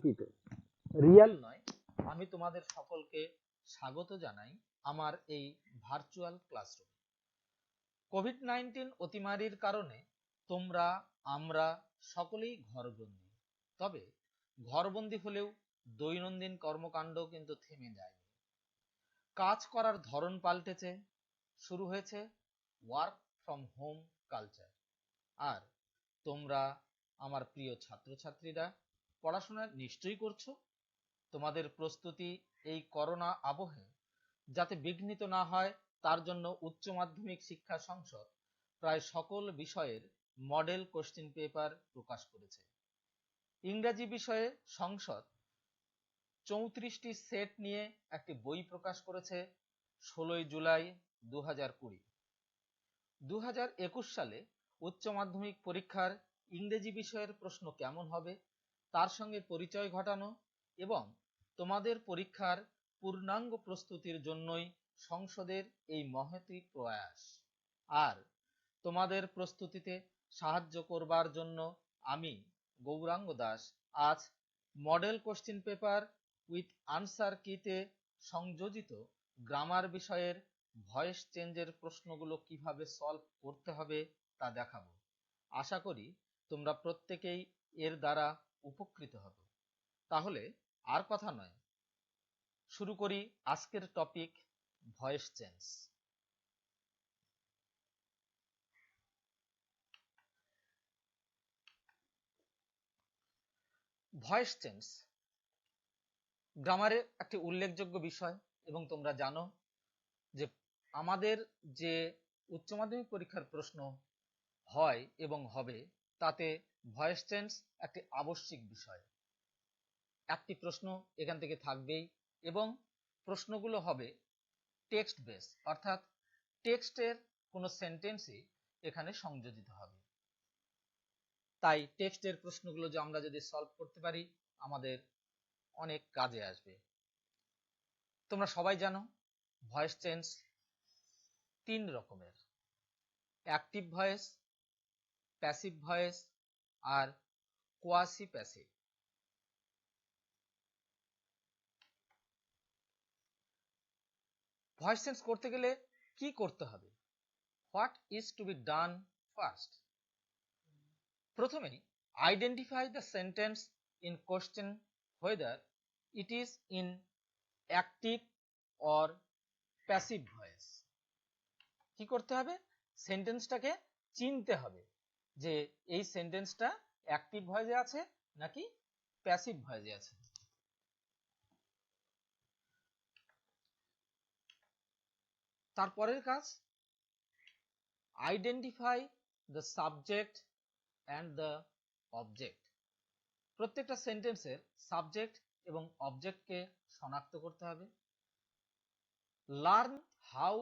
Real নয়। আমি তোমাদের সকলকে স্বাগত জানাই আমার এই ভার্চুয়াল ক্লাসরুমে। কোভিড-19 অতিমারীর কারণে তোমরা আমরা সকলেই ঘরবন্দি। তবে ঘরবন্দি হলেও দৈনন্দিন কর্মকাণ্ড কিন্তু থেমে যায়নি। কাজ করার ধরন পাল্টেছে, শুরু হয়েছে ওয়ার্ক ফ্রম হোম কালচার। আর তোমরা আমার প্রিয় ছাত্রছাত্রীরা পড়াশোনা নিশ্চয়ই করছো। তোমাদের প্রস্তুতি এই করোনা আবহে যাতে বিঘ্নিত না হয় তার জন্য উচ্চ মাধ্যমিক শিক্ষা সংসদ প্রায় সকল বিষয়ের মডেল কোশ্চেন পেপার প্রকাশ করেছে। ইংরেজি বিষয়ে সংসদ 34টি সেট নিয়ে একটি বই প্রকাশ করেছে 16 জুলাই 2020। 2021 সালে উচ্চ মাধ্যমিক পরীক্ষার ইংরেজি বিষয়ের প্রশ্ন কেমন হবে তার সঙ্গে পরিচয় ঘটানো এবং তোমাদের পরীক্ষার পূর্ণাঙ্গ প্রস্তুতির জন্যই সংসদের এই মহতী প্রয়াস। আর তোমাদের প্রস্তুতিতে সাহায্য করবার জন্য আমি গৌরাঙ্গ দাস আজ model question paper with answer কিতে সংযোজিত গ্রামার বিষয়ের ভয়েস চেঞ্জের প্রশ্নগুলো কিভাবে সলভ করতে হবে তা দেখাবো। আশা করি তোমরা প্রত্যেকেই এর দ্বারা উপকৃত হবে। তাহলে আর কথা নয়, শুরু করি আজকের topic voice change. Voice change গ্রামারের একটি উল্লেখযোগ্য বিষয় এবং তোমরা জানো যে আমাদের যে উচ্চ মাধ্যমিক পরীক্ষার প্রশ্ন হয় এবং হবে তাতে ভয়েস চেঞ্জ একটি আবশ্যিক বিষয়। একটি প্রশ্ন এখান থেকে থাকবেই এবং প্রশ্নগুলো হবে টেক্সট বেস, অর্থাৎ টেক্সটের কোনো সেন্টেন্সই এখানে সংযোজিত হবে। তাই টেক্সটের প্রশ্নগুলো যে আমরা যদি সলভ করতে পারি আমাদের অনেক কাজে আসবে। তোমরা সবাই জানো ভয়েস চেঞ্জ 3 রকমের: অ্যাক্টিভ ভয়েস, প্যাসিভ ভয়েস আর কোয়াসি প্যাসিভ। ভয়েস চেঞ্জ করতে গেলে কি করতে হবে? What is to be done first? প্রথমেই identify the sentence in question whether it is in active or passive voice। কি করতে হবে? সেন্টেন্সটাকে চিনতে হবে যে এই সেন্টেন্সটা অ্যাক্টিভ ভয়েসে আছে নাকি প্যাসিভ ভয়েসে আছে। তারপরের কাজ identify the subject and the object. প্রত্যেকটা সেন্টেন্সের সাবজেক্ট এবং অবজেক্টকে শনাক্ত করতে হবে। Learn how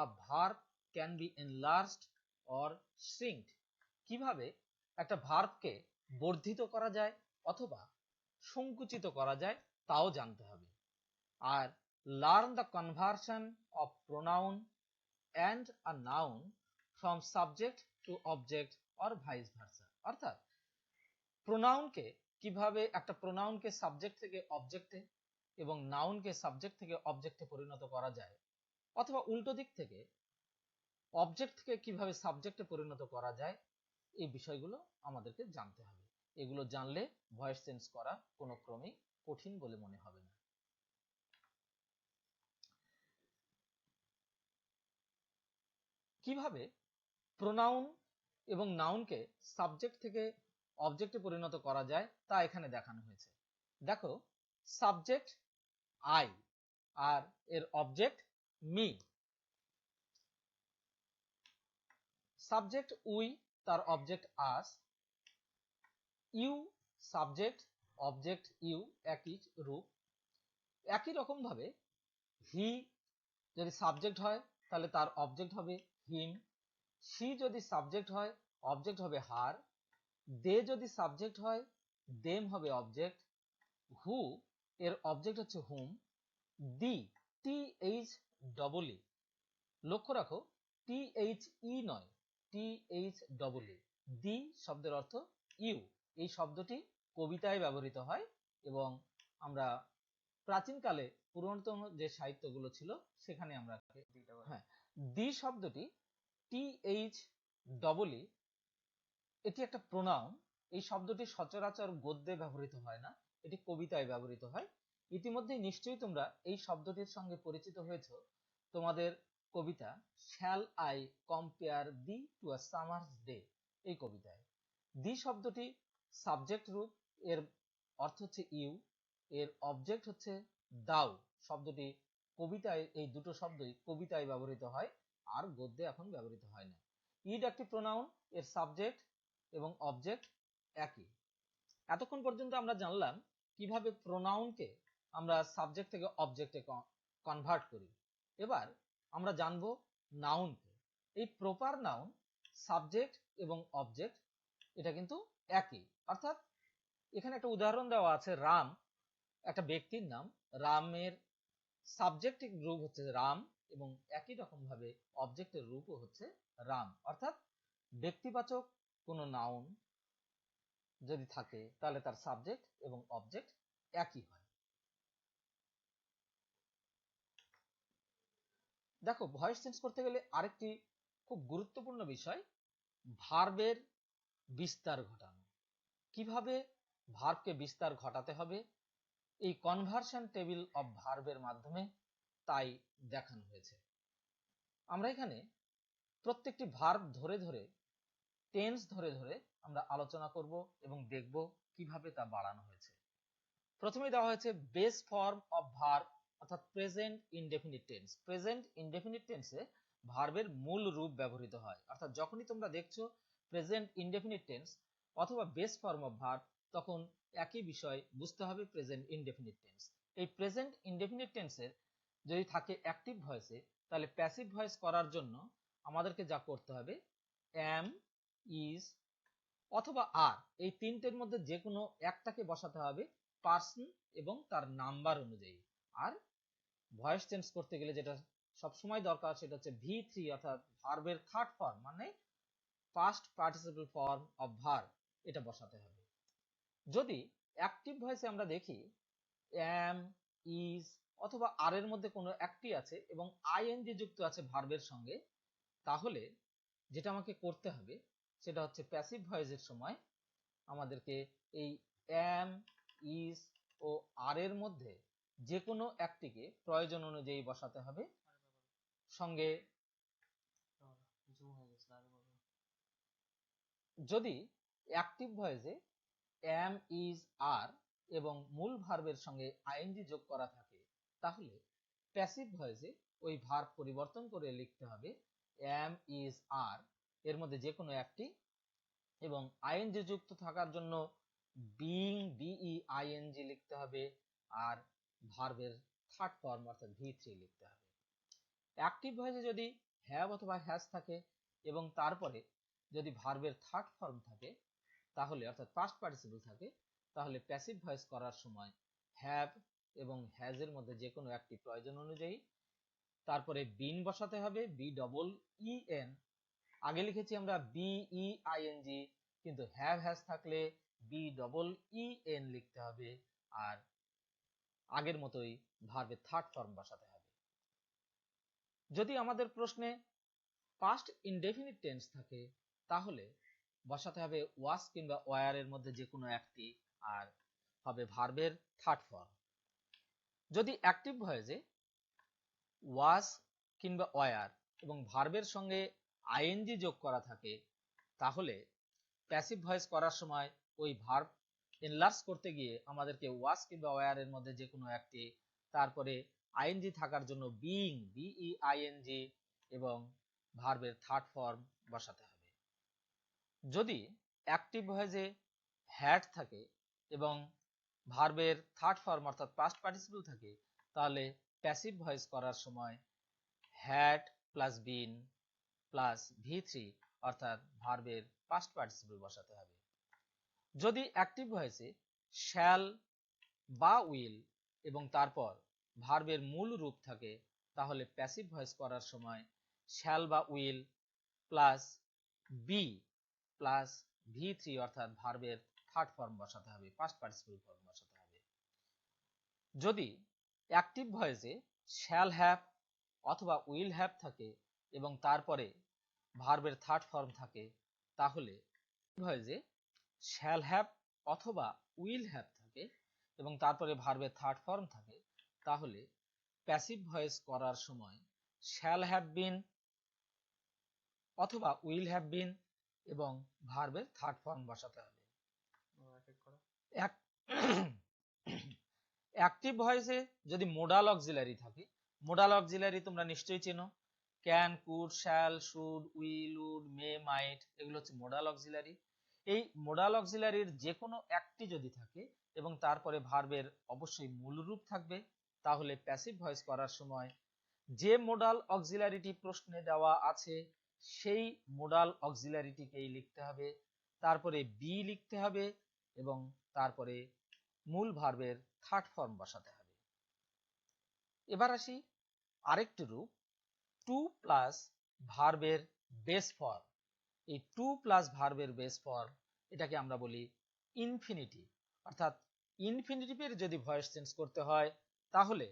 a verb can be enlarged or shrinked. কিভাবে একটা ভার্বকে বর্ধিত করা যায় অথবা সংকুচিত করা যায় তাও জানতে হবে। আর learn the conversion of pronoun and a noun from subject to object or vice versa. অর্থাৎ প্রোনাউনকে কিভাবে একটা প্রোনাউনকে সাবজেক্ট থেকে অবজেক্টে এবং নাউনকে সাবজেক্ট থেকে অবজেক্টে পরিণত করা যায় অথবা উল্টো দিক থেকে অবজেক্ট থেকে কিভাবে সাবজেক্টে পরিণত করা যায়, এই বিষয়গুলো আমাদেরকে জানতে হবে। এগুলো জানলে ভয়েস চেঞ্জ করা কোনো ক্রমেই কঠিন বলে মনে হবে না। কিভাবে প্রোনাউন এবং নাউনকে সাবজেক্ট থেকে অবজেক্টে পরিণত করা যায় তা এখানে দেখানো হয়েছে। দেখো, সাবজেক্ট আই আর এর অবজেক্ট মি। সাবজেক্ট উই, তার object us. You subject, object you একই রূপ। একই রকম ভাবে হি যদি সাবজেক্ট হয় তাহলে তার অবজেক্ট হবে হিম। শি যদি সাবজেক্ট হয় অবজেক্ট হবে হার। দে যদি সাবজেক্ট হয় দেম হবে অবজেক্ট। হু এর অবজেক্ট হচ্ছে হুম। দি, টি এইচ ডবল ই, লক্ষ্য রাখো টি এইচ ই নয়, টি এইচ ডবল ই। দি শব্দের অর্থ ইউ। এই শব্দটি কবিতায় ব্যবহৃত হয় এবং আমরা প্রাচীনকালে পুরাতন যে সাহিত্যগুলো ছিল সেখানে আমরা হ্যাঁ দি শব্দটি TH ডবল ই এটি একটা প্রোনাউন। এই শব্দটি সচরাচর গদ্যে ব্যবহৃত হয় না, এটি কবিতায় ব্যবহৃত হয়। ইতিমধ্যে নিশ্চয়ই তোমরা এই শব্দটির সঙ্গে পরিচিত হয়েছো তোমাদের কবিতা shall I compare thee to a summer's day এই কবিতায়। দি শব্দটি সাবজেক্ট রূপ, এর অর্থ হচ্ছে ইউ, এর অবজেক্ট হচ্ছে দাও। শব্দটি কবিতায়, এই দুটো শব্দই কবিতায় ব্যবহৃত হয়, আর গদ্যে এখন ব্যবহৃত হয় না। ইড একটি প্রোনাউন, এর সাবজেক্ট এবং অবজেক্ট একই। এতক্ষণ পর্যন্ত আমরা জানলাম কিভাবে প্রোনাউনকে আমরা সাবজেক্ট থেকে অবজেক্টে কনভার্ট করি। এবার আমরা জানবো নাউনকে। এই প্রপার নাউন, সাবজেক্ট এবং অবজেক্ট এটা কিন্তু একই। অর্থাৎ এখানে একটা উদাহরণ দেওয়া আছে, রাম একটা ব্যক্তির নাম, রামের সাবজেক্টিভ রূপ হচ্ছে রাম এবং একই রকম ভাবে অবজেক্টের রূপও হচ্ছে রাম। অর্থাৎ ব্যক্তিবাচক কোনো নাউন যদি থাকে তাহলে তার সাবজেক্ট এবং অবজেক্ট একই হয়। দেখো, ভয়েস চেঞ্জ করতে গেলে আরেকটি খুব গুরুত্বপূর্ণ বিষয় ভার্বের বিস্তার ঘটানো। কিভাবে ভার্বকে বিস্তার ঘটাতে হবে এই কনভার্সন টেবিল অফ ভার্বের মাধ্যমে তাই দেখানো হয়েছে। আমরা এখানে প্রত্যেকটি ভার্ব ধরে ধরে, টেন্স ধরে ধরে আমরা আলোচনা করব এবং দেখব কিভাবে তা বাড়ানো হয়েছে। প্রথমে দেওয়া হয়েছে বেস ফর্ম অফ ভার্ব অর্থাৎ present indefinite tense. Present indefinite টেন্সে ভার্বের মূল রূপ ব্যবহৃত হয়। অর্থাৎ যখনই তোমরা দেখছো প্রেজেন্ট ইনডেফিনিট টেন্স অথবা বেস ফর্ম অফ ভার্ব, তখন একই বিষয় বুঝতে হবে প্রেজেন্ট ইনডেফিনিট টেন্স। এই প্রেজেন্ট ইনডেফিনিট টেন্সের যদি থাকে অ্যাক্টিভ ভয়েসে, তাহলে প্যাসিভ ভয়েস করার জন্য আমাদেরকে যা করতে হবে এম, ইজ অথবা আর, এই তিনটের মধ্যে যে কোনো একটাকে বসাতে হবে পার্সন এবং তার নাম্বার অনুযায়ী। আর ভয়েস চেঞ্জ করতে গেলে যেটা সবসময় দরকার সেটা হচ্ছে V3 অর্থাৎ ভার্বের থার্ড ফর্ম, মানে past participle form of verb, এটা বসাতে হবে। যদি অ্যাক্টিভ ভয়েসে আমরা দেখি এম, ইজ অথবা আর এর মধ্যে কোনো একটি আছে এবং আইএনজি যুক্ত আছে ভার্বের সঙ্গে, তাহলে যেটা আমাকে করতে হবে সেটা হচ্ছে প্যাসিভ ভয়েসের সময় আমাদেরকে এই এম, ইজ ও আর এর মধ্যে যে কোনো একটিকে প্রয়োজন অনুযায়ী বসাতে হবে। সঙ্গে যদি অ্যাক্টিভ ভয়েসে এম, ইজ, আর এবং মূল ভার্বের সঙ্গে আইএনজি যোগ করা থাকে, তাহলে প্যাসিভ ভয়েসে ওই ভার্ব পরিবর্তন করে লিখতে হবে এম, ইজ, আর এর মধ্যে যে কোনো একটি, এবং আইএনজি যুক্ত থাকার জন্য বিং, বিই, আইএনজি লিখতে হবে, আর ভার্বের থার্ড ফর্ম অর্থাৎ V3 লিখতে হবে। অ্যাক্টিভ ভয়েসে যদি হ্যাভ অথবা হ্যাজ থাকে এবং তারপরে যদি ভার্বের থার্ড ফর্ম থাকে, তাহলে অর্থাৎ পাস্ট পার্টিসিপল থাকে, তাহলে প্যাসিভ ভয়েস করার সময় হ্যাভ এবং হ্যাজ এর মধ্যে যে কোনো একটি প্রয়োজন অনুযায়ী, তারপরে বিন বসাতে হবে, বি ডবল ই এন। আগে লিখেছি আমরা বিই, আইএনজি, কিন্তু হ্যাভ হ্যাজ থাকলে বি ডবল ই এন লিখতে হবে, আর আগের মতোই ভার্বের থার্ড ফর্ম বসাতে হবে। যদি আমাদের প্রশ্নে পাস্ট ইনডেফিনিট টেন্স থাকে, তাহলে বসাতে হবে ওয়াজ কিংবা ওয়ার এর মধ্যে যে কোনো একটি, আর হবে ভার্বের থার্ড ফর্ম। যদি অ্যাক্টিভ ভয়েসে ওয়াজ কিংবা ওয়ার এবং ভার্বের সঙ্গে আইএনজি যোগ করা থাকে, তাহলে প্যাসিভ ভয়েস করার সময় ওই ভার্ব এনলার্জ করতে গিয়ে আমাদেরকে ওয়াজ কিংবা ওয়ার এর মধ্যে যে কোনো একটি, তারপরে আইএনজি থাকার জন্য বিং, বিই, আইএনজি এবং ভার্বের থার্ড ফর্ম বসাতে হবে। যদি অ্যাক্টিভ ভয়েসে হ্যাড থাকে এবং ভার্বের থার্ড ফর্ম অর্থাৎ পাস্ট পার্টিসিপল থাকে, তাহলে প্যাসিভ ভয়েস করার সময় had plus been plus V3 অর্থাৎ ভার্বের পাস্ট পার্টিসিপল বসাতে হবে। যদি অ্যাক্টিভ ভয়েসে শ্যাল বা উইল এবং তারপর ভার্বের মূল রূপ থাকে, তাহলে প্যাসিভ ভয়েস করার সময় শ্যাল বা will plus be plus V3 অর্থাৎ ভার্বের থার্ড ফর্ম বসাতে হবে, পাস্ট পার্টিসিপল ফর্ম বসাতে হবে। যদি অ্যাক্টিভ ভয়েসে শ্যাল হ্যাভ অথবা উইল হ্যাভ থাকে এবং তারপরে ভার্বের থার্ড ফর্ম থাকে, তাহলে ভয়েসে শ্যাল হ্যাভ অথবা উইল হ্যাভ থাকে এবং তারপরে ভার্বের থার্ড ফর্ম থাকে, তাহলে প্যাসিভ ভয়েস করার সময় শ্যাল হ্যাভ বিন অথবা উইল হ্যাভ বিন এবং ভার্বের থার্ড ফর্ম বসাতে হবে। অ্যাক্টিভ ভয়েসে যদি মোডাল অক্সিলারি থাকে, মোডাল অক্সিলারি তোমরা নিশ্চয়ই চেনো, can, could, shall, should, will, would, may, might, এগুলো হচ্ছে মোডাল অক্সিলারি। এই মোডাল অক্সিলারির যে কোনো একটি যদি থাকে এবং তারপরে ভার্বের অবশ্যই মূল রূপ থাকবে, তাহলে প্যাসিভ ভয়েস করার সময় যে মোডাল অক্সিলারিটি প্রশ্নে দেওয়া আছে সেই মোডাল অক্সিলারিটিকেই লিখতে হবে, তারপরে বি লিখতে হবে এবং তারপরে মূল ভার্বের থার্ড ফর্ম বসাতে হবে। এবার আসি আরেকটি রূপ, টু প্লাস ভার্বের বেস ফর্ম। এই টু প্লাস ভার্বের বেস ফর্ম, এটাকে আমরা বলি ইনফিনিটিভ। অর্থাৎ ইনফিনিটিভের যদি ভয়েস চেঞ্জ করতে হয়, তাহলে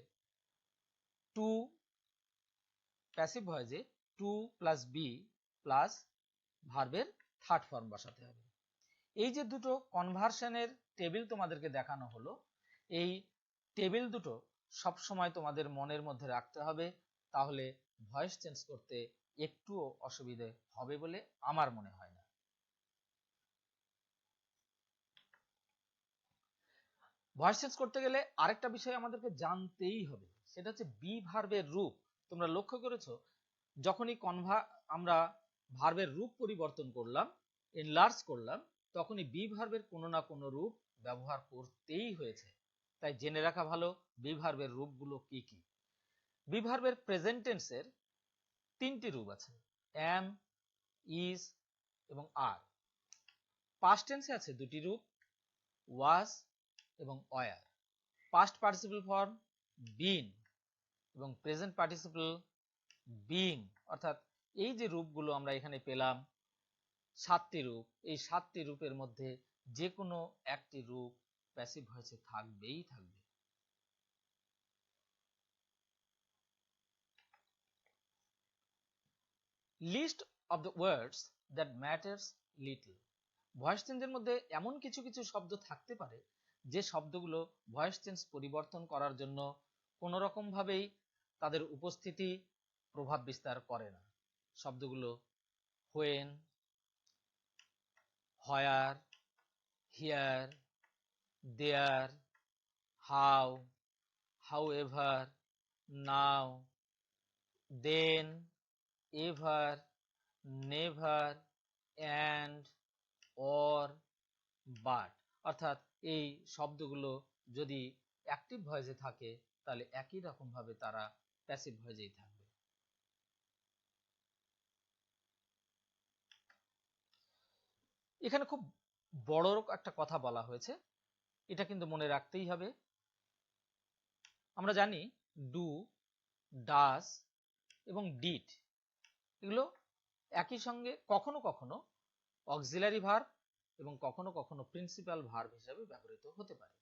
টু প্যাসিভ ভয়েসে টু প্লাস বি প্লাস ভার্বের থার্ড ফর্ম বসাতে হবে। এই যে দুটো কনভার্সনের টেবিল তোমাদেরকে দেখানো হলো, এই টেবিল দুটো সব সময় তোমাদের মনের মধ্যে রাখতে হবে, তাহলে ভয়েস চেঞ্জ করতে একটুও অসুবিধে হবে বলে আমার মনে হয় না। ভয়েস চেঞ্জ করতে গেলে আরেকটা বিষয় আমাদেরকে জানতেই হবে, সেটা হচ্ছে বি ভার্বের রূপ। তোমরা লক্ষ্য করেছো, যখনই আমরা ভার্বের রূপ পরিবর্তন করলাম, এনলার্জ করলাম, তখনই বি ভার্বের কোনো না কোনো রূপ ব্যবহার করতেই হয়েছে। তাই জেনে রাখা ভালো বি ভার্বের রূপগুলো কি কি। বি ভার্বের প্রেজেন্ট টেন্সের তিনটি রূপ আছে, এম, ইজ এবং আর। পাস্ট টেন্সে আছে দুটি রূপ, ওয়াজ এবং ওয়ার। পাস্ট পার্টিসিপল ফর্ম বিন এবং প্রেজেন্ট পার্টিসিপল বিং। অর্থাৎ এই যে রূপগুলো আমরা এখানে পেলাম, সাতটি রূপ, এই সাতটি রূপের মধ্যে যে কোনো একটি রূপ প্যাসিভ ভয়েসে থাকবেই থাকবে। List of the words that matters little. Voice চেঞ্জের মধ্যে এমন কিছু কিছু শব্দ থাকতে পারে যে শব্দগুলো ভয়েস চেঞ্জ পরিবর্তন করার জন্য কোনো রকম ভাবেই তাদের উপস্থিতি প্রভাব বিস্তার করে না। শব্দগুলো when, where, here, there, how, however, now, then, ever, never, and, or, but. অর্থাৎ এই শব্দগুলো যদি অ্যাক্টিভ ভয়েসে থাকে, তাহলে একই রকম ভাবে তারা প্যাসিভ ভয়েসেই থাকবে। এখানে খুব বড় একটা কথা বলা হয়েছে, এটা কিন্তু মনে রাখতেই হবে। আমরা জানি ডু, ডাস এবং ডিড, এগুলো একই সঙ্গে কখনো কখনো অক্সিলারি ভার্ব এবং কখনো কখনো প্রিন্সিপাল ভার্ব হিসেবে ব্যবহৃত হতে পারে।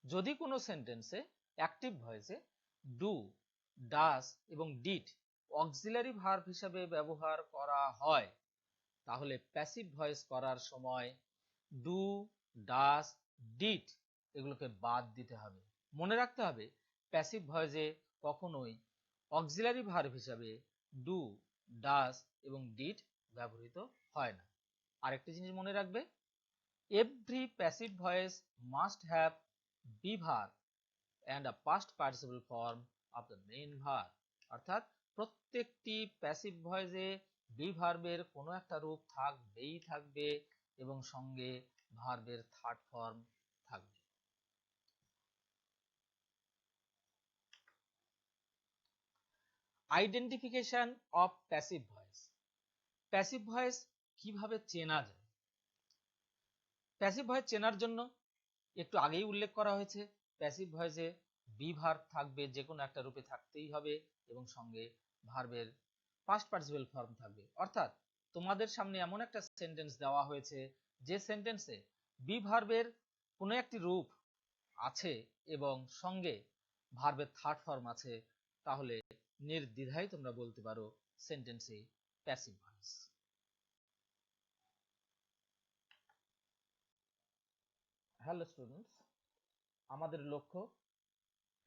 যদি কোনো সেন্টেন্সে অ্যাক্টিভ ভয়েসে ডু, ডাস এবং ডিড অক্সিলারি ভার্ব হিসেবে ব্যবহার করা হয়, তাহলে প্যাসিভ ভয়েস করার সময় ডু, ডাস, ডিড এগুলোকে বাদ দিতে হবে। মনে রাখতে হবে প্যাসিভ ভয়েসে কখনোই অক্সিলারি ভার্ব হিসাবে ডু, ডাস এবং ডিড ব্যবহৃত হয় না। আরেকটি জিনিস মনে রাখবে, every passive voice must have be verb and a past participle form of the main verb। অর্থাৎ প্রত্যেকটি প্যাসিভ ভয়েসে বি ভার্বের কোনো একটা রূপ থাকবেই থাকবে এবং সঙ্গে ভার্বের থার্ড ফর্ম থাকবে। Identification of passive voice. Passive voice কিভাবে চেনা যায়? প্যাসিভ ভয়েস চেনার জন্য একটু আগেই উল্লেখ করা হয়েছে, প্যাসিভ ভয়েসে বি ভার্ব থাকবে, যে কোনো একটা রূপে থাকতেই হবে এবং সঙ্গে ভার্বের পাস্ট পার্টিসিপল ফর্ম থাকবে। অর্থাৎ তোমাদের সামনে এমন একটা সেন্টেন্স দেওয়া হয়েছে যে সেন্টেন্সে বি ভার্বের কোনো একটি রূপ আছে এবং সঙ্গে ভার্বের থার্ড ফর্ম আছে, তাহলে নির্দ্বিধায় তোমরা বলতে পারো সেন্টেন্সে প্যাসিভ ভয়েস। হ্যালো স্টুডেন্টস, আমাদের লক্ষ্য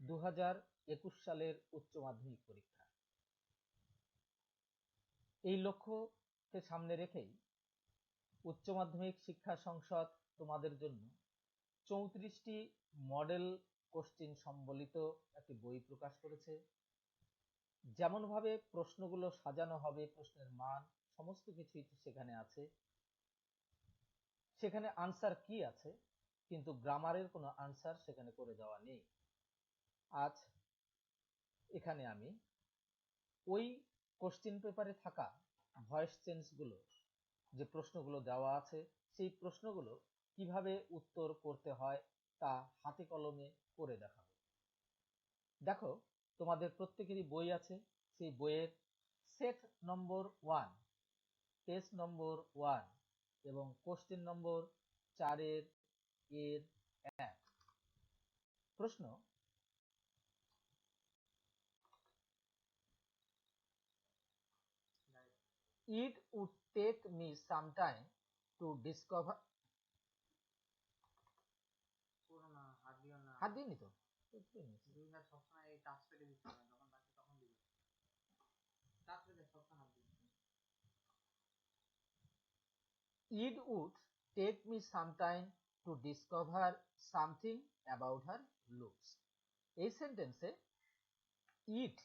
2021 সালের উচ্চ মাধ্যমিক পরীক্ষা। এই লক্ষ্যকে সামনে রেখেই উচ্চ মাধ্যমিক শিক্ষা সংসদ তোমাদের জন্য 34টি মডেল কোশ্চেন সম্বলিত একটি বই প্রকাশ করেছে। যেমন ভাবে প্রশ্নগুলো সাজানো হবে, প্রশ্নের মান সমস্ত কিছুই সেখানে আছে। সেখানে আনসার কি আছে, কিন্তু গ্রামারের কোনো আনসার সেখানে করে দেওয়া নেই। আজ এখানে আমি ওই কোশ্চেন পেপারে থাকা ভয়েস চেঞ্জগুলো, যে প্রশ্নগুলো দেওয়া আছে, সেই প্রশ্নগুলো কিভাবে উত্তর করতে হয় তা হাতে কলমে করে দেখাবো। দেখো, তোমাদের প্রত্যেকেরই বই আছে। সেই বইয়ের সেট নম্বর 1, পেজ নম্বর 1 এবং কোশ্চেন নম্বর 4 এর 1 প্রশ্ন, It would take me some time to discover. হাত দিইনি তো। It would take me some time to discover something about her looks. এই সেন্টেন্সে ইট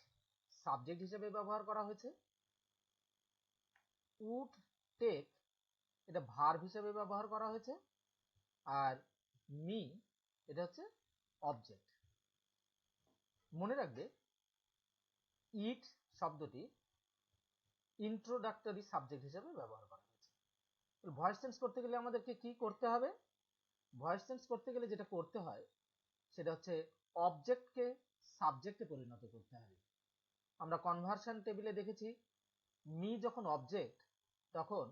সাবজেক্ট হিসেবে ব্যবহার করা হয়েছে, উড টেক এটা ভার্ব হিসেবে ব্যবহার করা হয়েছে, আর মি এটা হচ্ছে অবজেক্ট। মনে রাখবে, ইট শব্দটি ইন্ট্রোডাক্টরি সাবজেক্ট হিসেবে ব্যবহার করা হয়েছে। ভয়েস চেঞ্জ করতে গেলে আমাদেরকে কি করতে হবে? ভয়েস চেঞ্জ করতে গেলে যেটা করতে হয় সেটা হচ্ছে অবজেক্টকে সাবজেক্টে পরিণত করতে হবে। আমরা কনভার্সন টেবিলে দেখেছি, মি যখন অবজেক্ট তখন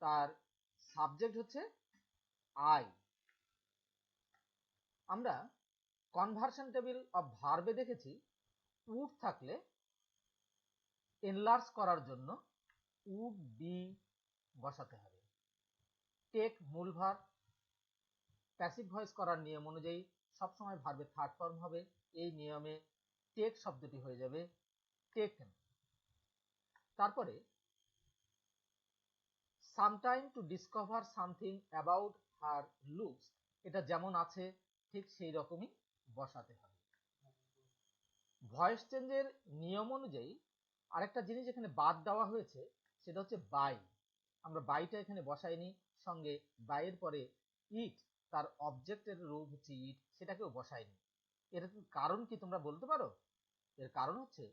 তার সাবজেক্ট হচ্ছে আই। আমরা কনভার্সন টেবিল অফ ভার্বে দেখেছি, উড থাকলে এনলার্জ করার জন্য উড বি বসাতে হবে। টেক মূল ভার্ব, প্যাসিভ ভয়েস করার নিয়ম অনুযায়ী সবসময় ভার্বের থার্ড ফর্ম হবে। এই নিয়মে টেক শব্দটি হয়ে যাবে টেকেন। তারপরে sometime two discover something about her looks, এটা যেমন আছে ঠিক সেই রকমই বসাতে হবে। ভয়েস চেঞ্জের নিয়ম অনুযায়ী আরেকটা জিনিস এখানে বাদ দেওয়া হয়েছে, সেটা হচ্ছে বাই। আমরা বাইটা এখানে বসাইনি, সঙ্গে বাইয়ের পরে ইট, তার অবজেক্টের রূপ হচ্ছে ইট, সেটাকেও বসাইনি। এর কারণ কি তোমরা বলতে পারো? এর কারণ হচ্ছে,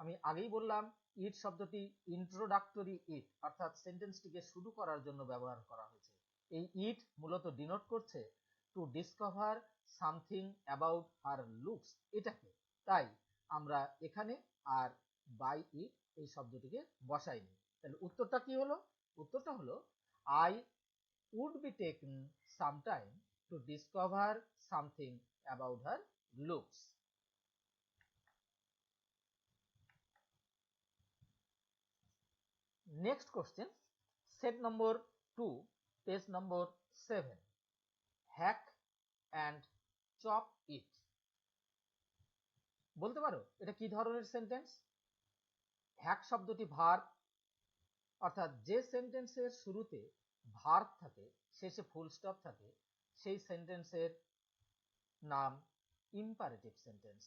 আমি আগেই বললাম, ইট শব্দটি ইন্ট্রোডাক্টরি ইট, অর্থাৎ সেন্টেন্সটিকে শুরু করার জন্য ব্যবহার করা হয়েছে। এই ইট মূলত ডিনোট করছে two discover something about her looks, এটাকে। তাই আমরা এখানে আর বাই ইট এই শব্দটিকে বসাইনি। তাহলে উত্তরটা কি হলো? উত্তরটা হলো I would be taken some time to discover something about her looks. Next question, set number 2, page number 7. Hack and chop it. বলতে পারো এটা কি ধরনের সেন্টেন্স? হ্যাক শব্দটি ভার্ব, অর্থাৎ যে সেন্টেন্সের শুরুতে ভার্ব থাকে, শেষে ফুল স্টপ থাকে, সেই সেন্টেন্সের নাম ইম্পারেটিভ সেন্টেন্স।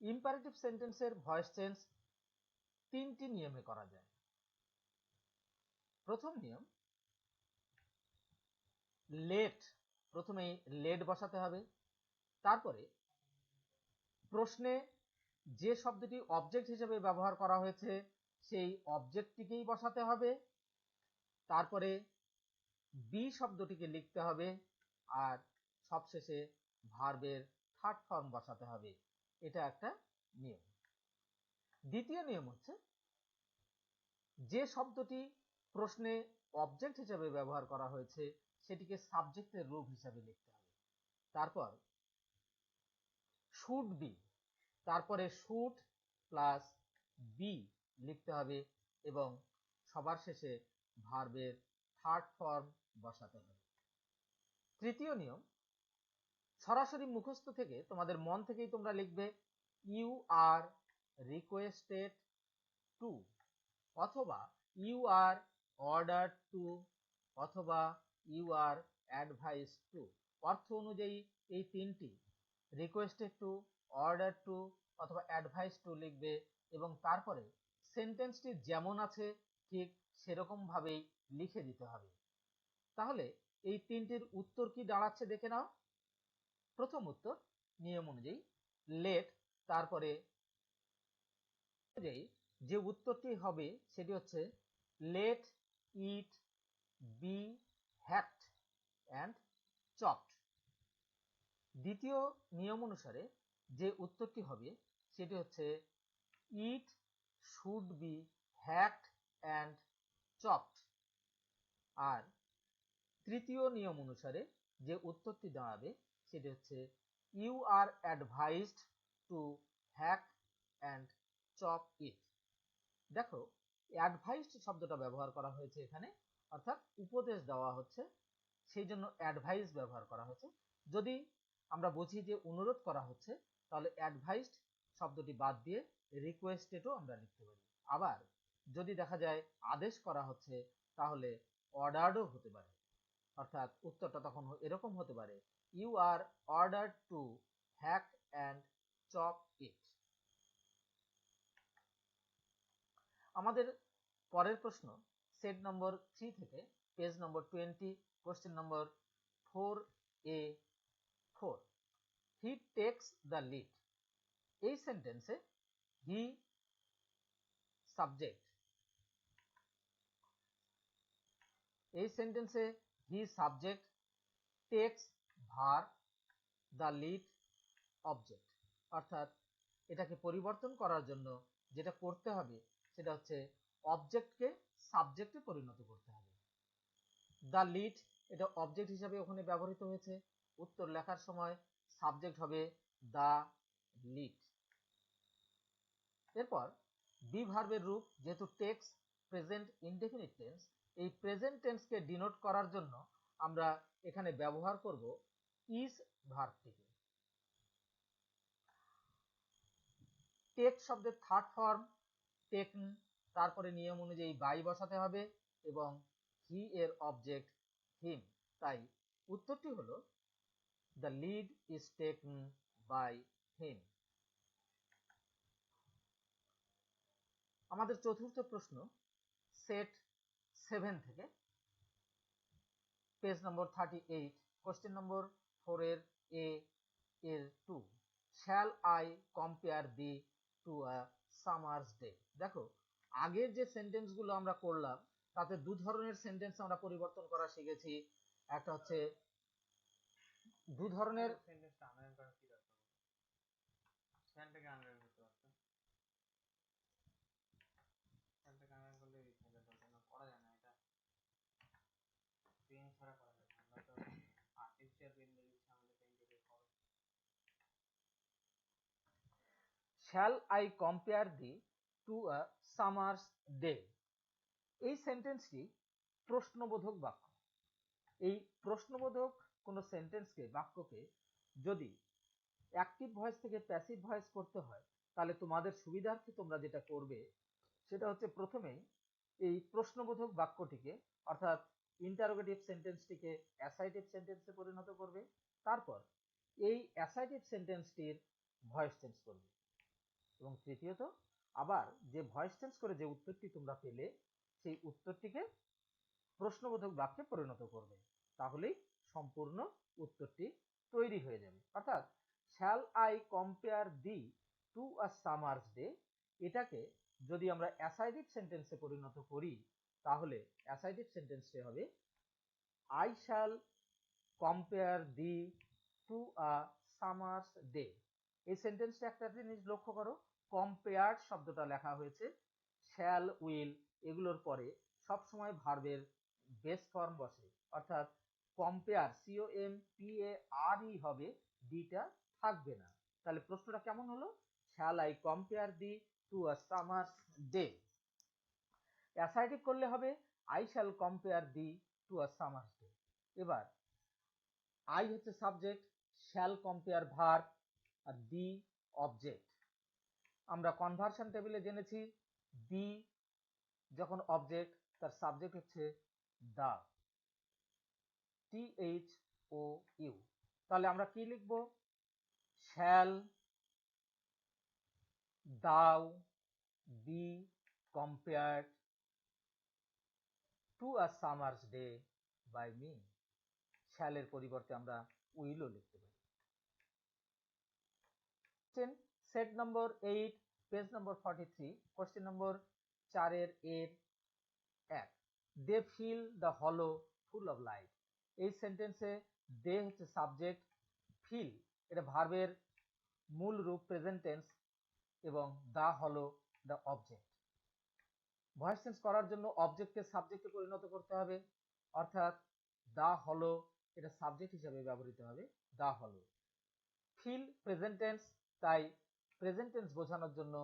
ইম্পারেটিভ সেন্টেন্সের ভয়েস চেঞ্জ 3টি নিয়মে করা যায়। প্রথম নিয়ম, লেট, প্রথমে লেট বসাতে হবে। তারপরে প্রশ্নে যে শব্দটি অবজেক্ট হিসেবে ব্যবহার করা হয়েছে সেই অবজেক্টটিকেই বসাতে হবে। তারপরে বি শব্দটিকে লিখতে হবে, আর সবশেষে ভার্বের থার্ড ফর্ম বসাতে হবে। এটা একটা নিয়ম। দ্বিতীয় নিয়ম হচ্ছে, যে শব্দটি প্রশ্নে অবজেক্ট হিসেবে ব্যবহার করা হয়েছে সেটিকে সাবজেক্টের রূপ হিসেবে লিখতে হবে। তারপর শুড বি, তারপরে শুড প্লাস বি লিখতে হবে এবং সবার শেষে ভার্বের থার্ড ফর্ম বসাতে হবে। তৃতীয় নিয়ম, সরাসরি মুখস্থ থেকে তোমাদের মন থেকেই তোমরা লিখবে ইউ আর রিকোয়েস্টেড টু, অথবা ইউ আর অর্ডার্ড টু, অথবা ইউ আর অ্যাডভাইসড টু। অর্থ অনুযায়ী এই তিনটি রিকোয়েস্টেড টু, অর্ডার টু অথবা অ্যাডভাইস টু লিখবে এবং তারপরে সেন্টেন্সটি যেমন আছে ঠিক সেরকম ভাবেই লিখে দিতে হবে। তাহলে এই তিনটির উত্তর কি দাঁড়াচ্ছে দেখে নাও। প্রথম উত্তর নিয়ম অনুযায়ী লেট, তারপরে যে উত্তরটি হবে সেটি হচ্ছে let it be hacked and chopped. দ্বিতীয় নিয়ম অনুসারে যে উত্তরটি হবে সেটি হচ্ছে it should be hacked and chopped. আর তৃতীয় নিয়ম অনুসারে যে উত্তরটি দাঁড়াবে সেটি হচ্ছে you are advised to hack and chop it. দেখো, অ্যাডভাইসড শব্দটা ব্যবহার করা হয়েছে এখানে, অর্থাৎ উপদেশ দেওয়া হচ্ছে, সেই জন্য অ্যাডভাইস ব্যবহার করা হয়েছে। যদি আমরা বুঝি যে অনুরোধ করা হচ্ছে, তাহলে অ্যাডভাইসড শব্দটি বাদ দিয়ে রিকোয়েস্টেডও আমরা লিখতে পারি। আবার যদি দেখা যায় আদেশ করা হচ্ছে, তাহলে অর্ডারও হতে পারে। অর্থাৎ উত্তরটা তখন এরকম হতে পারে you are ordered to hack and chop it. আমাদের পরের প্রশ্ন সেট নম্বর 3 থেকে page number 20, question number 4A4। He takes the lead. এই সেন্টেন্সে he subject, takes verb, the lead object. অর্থাৎ এটাকে পরিবর্তন করার জন্য যেটা করতে হবে সেটা হচ্ছে অবজেক্টকে সাবজেক্টে পরিণত করতে হবে। দ্য লিড এটা অবজেক্ট হিসাবে ওখানে ব্যবহৃত হয়েছে। উত্তর লেখার সময় সাবজেক্ট হবে দ্য লিড। এরপর বি ভার্বের রূপ, যেহেতু টেক্স প্রেজেন্ট ইনডেফিনিট টেন্স, এই প্রেজেন্ট টেন্সকে ডিনোট করার জন্য আমরা এখানে ব্যবহার করব ইজ ভার্বটিকে। টেক শব্দের থার্ড ফর্ম টেকন, তারপরে নিয়ম অনুযায়ী বাই বসাতে হবে এবং হি এর অবজেক্ট হিম। তাই উত্তরটি হলো the lead is taken by him. আমাদের চতুর্থ প্রশ্ন সেট 7 থেকে পেজ নম্বর 38, কোশ্চেন নম্বর 4 এর 2। Shall I compare thee to a summer's day. দেখো, আগের যে সেন্টেন্স গুলো আমরা করলাম তাতে দু ধরনের সেন্টেন্স আমরা পরিবর্তন করা শিখেছি। একটা হচ্ছে দু ধরনের সেন্টেন্সটা আনয়ন করা কি দরকার, শ্যালটাকে আনয়ন করতে পারতো, শ্যালটাকে আনয়ন করলে করা যায় না, এটা পেন ছাড়া করা যায় না। আমরা তো আর্টিফিশিয়াল পেন দিয়ে দিচ্ছি, আমাদের পেন দিয়ে করো। Shall I compare thee to a summer's day. এই সেন্টেন্সটি প্রশ্নবোধক বাক্য। এই প্রশ্নবোধক কোন সেন্টেন্সকে, বাক্যকে যদি অ্যাক্টিভ ভয়েস থেকে প্যাসিভ ভয়েস করতে হয়, তাহলে তোমাদের সুবিধার্থে তোমরা যেটা করবে সেটা হচ্ছে প্রথমেই এই প্রশ্নবোধক বাক্যটিকে অর্থাৎ ইন্টারোগেটিভ সেন্টেন্সটিকে অ্যাসাইটিভ সেন্টেন্সে পরিণত করবে। তারপর এই অ্যাসাইটিভ সেন্টেন্সটির ভয়েস চেঞ্জ করবে এবং তৃতীয়ত আবার যে ভয়েস চেঞ্জ করে যে উত্তরটি তোমরা পেলে সেই উত্তরটিকে প্রশ্নবোধক বাক্যে পরিণত করবে। তাহলেই সম্পূর্ণ উত্তরটি তৈরি হয়ে যাবে। অর্থাৎ shall I compare thee to a summer's day, এটাকে যদি আমরা অ্যাসাইটিভ সেন্টেন্সে পরিণত করি তাহলে অ্যাসাইটিভ সেন্টেন্সটি হবে I shall compare thee to a summer's day. এই সেন্টেন্সটা একটা জিনিস লক্ষ্য করো, কম্পেয়ার শব্দটা লেখা হয়েছে শ্যাল, উইল এগুলোর পরে সবসময় ভার্বের বেস ফর্ম বসে, অর্থাৎ কম্পেয়ার COMPARE হবে, ডিটা থাকবে না। তাহলে প্রশ্নটা কেমন হলো? Shall I compare thee to a summer day. Assertive করলে হবে I shall compare thee to a summer day. এবার আই হচ্ছে সাবজেক্ট, শ্যাল কম্পেয়ার ভার্ব, আর দি অবজেক্ট। আমরা কনভার্সন টেবিলে জেনেছি দি যখন অবজেক্ট, তার সাবজেক্ট হচ্ছে দা, THOU। তাহলে আমরা কি লিখবো? Shall thou be compared to a summer's day by me. শ্যালের পরিবর্তে আমরা উইলও লিখতে পারি। Set number 8, page number 43, question number 4 এর 1। দে ফিল দ্য হলো ফুল অফ লাইফ। এই সেন্টেন্সে দে হচ্ছে সাবজেক্ট, ফিল এটা ভার্বের মূল রূপ প্রেজেন্ট টেন্স, এবং দা হলো দ্য অবজেক্ট। ভয়েস চেঞ্জ করার জন্য অবজেক্টকে সাবজেক্টে পরিণত করতে হবে, অর্থাৎ দা হলো এটা সাবজেক্ট হিসেবে ব্যবহৃত হবে, দা হলো। ফিল প্রেজেন্ট টেন্স, তাই প্রেজেন্ট টেন্স বোঝানোর জন্য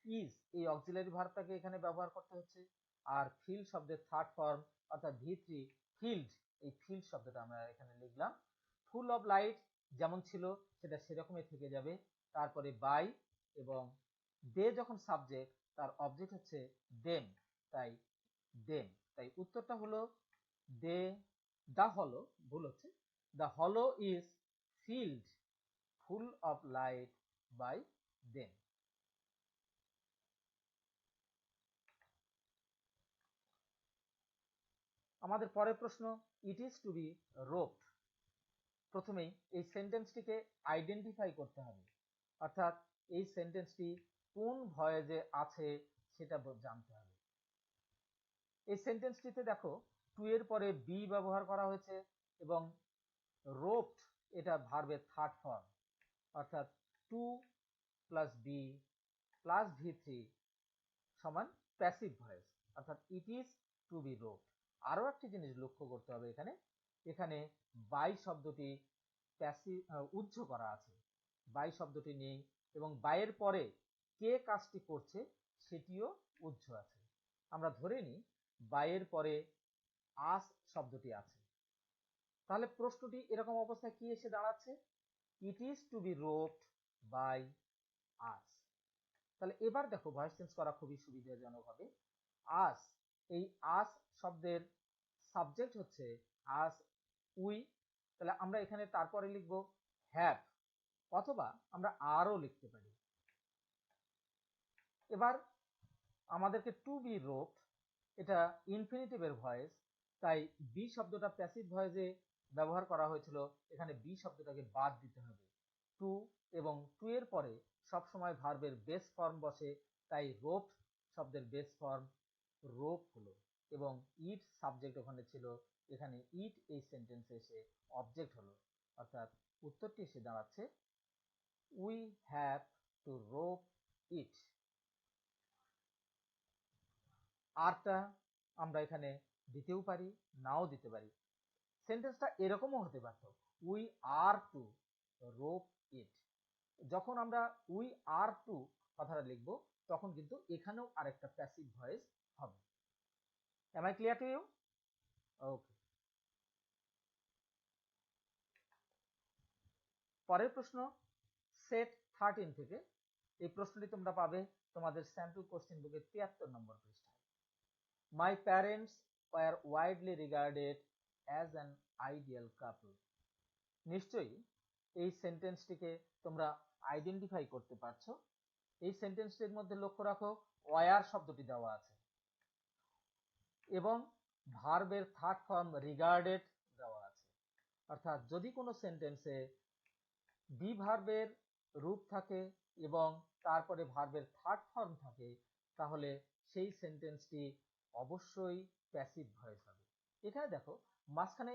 ইজ এই অক্সিলারি ভার্বটাকে এখানে ব্যবহার করতে হচ্ছে। আর ফিল শব্দের থার্ড ফর্ম অর্থাৎ V3 ফিল্ড, এই ফিল্ড শব্দটা আমরা এখানে লিখলাম। ফুল অফ লাইট যেমন ছিল সেটা সেরকমই থেকে যাবে। তারপরে বাই এবং দে যখন সাবজেক্ট, তার অবজেক্ট হচ্ছে দেম, তাই দেম। তাই উত্তরটা হলো দে, দা হলো, ভুল হচ্ছে, the hall is filled full of light by them. আমাদের পরের প্রশ্ন, it is to be roped. প্রথমেই এই সেন্টেন্সটিকে আইডেন্টিফাই করতে হবে, অর্থাৎ এই সেন্টেন্সটি কোন ভয়েসে আছে সেটা জানতে হবে। এই সেন্টেন্সটিতে দেখো টু এর পরে বি ব্যবহার করা হয়েছে এবং রোপড এটা ভার্বের থার্ড ফর্ম, অর্থাৎ to plus be plus V3 সমান প্যাসিভ ভয়েস, অর্থাৎ it is to be roped. আরো একটি জিনিস লক্ষ্য করতে হবে, এখানে বাই শব্দটি প্যাসিভ উহ্য করা আছে, বাই শব্দটি নেই, এবং বাইয়ের পরে কে কাজটি করছে সেটিও উহ্য আছে। আমরা ধরে নিই বাইয়ের পরে আস শব্দটি আছে, তাহলে প্রশ্নটি এরকম অবস্থায় কি এসে দাঁড়াচ্ছে? It is to be roped by us. তাহলে এবার দেখো ভয়েস চেঞ্জ করা খুবই সুবিধাজনক হবে। আস, এই আস শব্দের সাবজেক্ট হচ্ছে আস উই, তাহলে আমরা এখানে তারপরে লিখবো হ্যাভ, অথবা আমরা আরও লিখতে পারি। এবার আমাদেরকে টু বি রোপড, এটা ইনফিনিটিভের ভয়েস, তাই বি শব্দটা প্যাসিভ ভয়েসে ব্যবহার করা হয়েছিল, এখানে বি শব্দটাকে বাদ দিতে হবে। টু এবং টু এর পরে সবসময় ভার্বের বেস ফর্ম বসে, তাই রোপড শব্দের বেস ফর্ম রোপ হলো, এবং ইট সাবজেক্ট ওখানে ছিল, এখানে ইট এই সেন্টেন্সে এসে অবজেক্ট হলো, অর্থাৎ উত্তরটি এসে দাঁড়াচ্ছে উই হ্যাভ টু রোপ ইট। আরটা আমরা এখানে দিতেও পারি, নাও দিতে পারি। সেন্টেন্সটা এরকমও হতে পারত, উই আর টু রোপ ইট। যখন আমরা উই আর টু কথাটা লিখব তখন কিন্তু এখানেও আরেকটা প্যাসিভ ভয়েস হবে। Am I clear to you? ওকে। পরের প্রশ্ন সেট 13 থেকে, এই প্রশ্নটি তোমরা পাবে তোমাদের স্যাম্পল কোশ্চেন বুকের 73 নম্বর পৃষ্ঠায়। My parents were widely regarded as an ideal couple. নিশ্চয়ই এই সেন্টেন্সটিকে তোমরা আইডেন্টিফাই করতে পারছো। এই সেন্টেন্সটির মধ্যে লক্ষ্য রাখো ওয়ার শব্দটি দেওয়া আছে এবং ভার্বের থার্ড ফর্ম রিগার্ডেড দেওয়া আছে, অর্থাৎ যদি কোনো সেন্টেন্সে বি ভার্বের রূপ থাকে এবং তারপরে ভার্বের থার্ড ফর্ম থাকে, তাহলে সেই সেন্টেন্সটি অবশ্যই প্যাসিভ ভয়েস হবে। এখানে দেখো মাঝখানে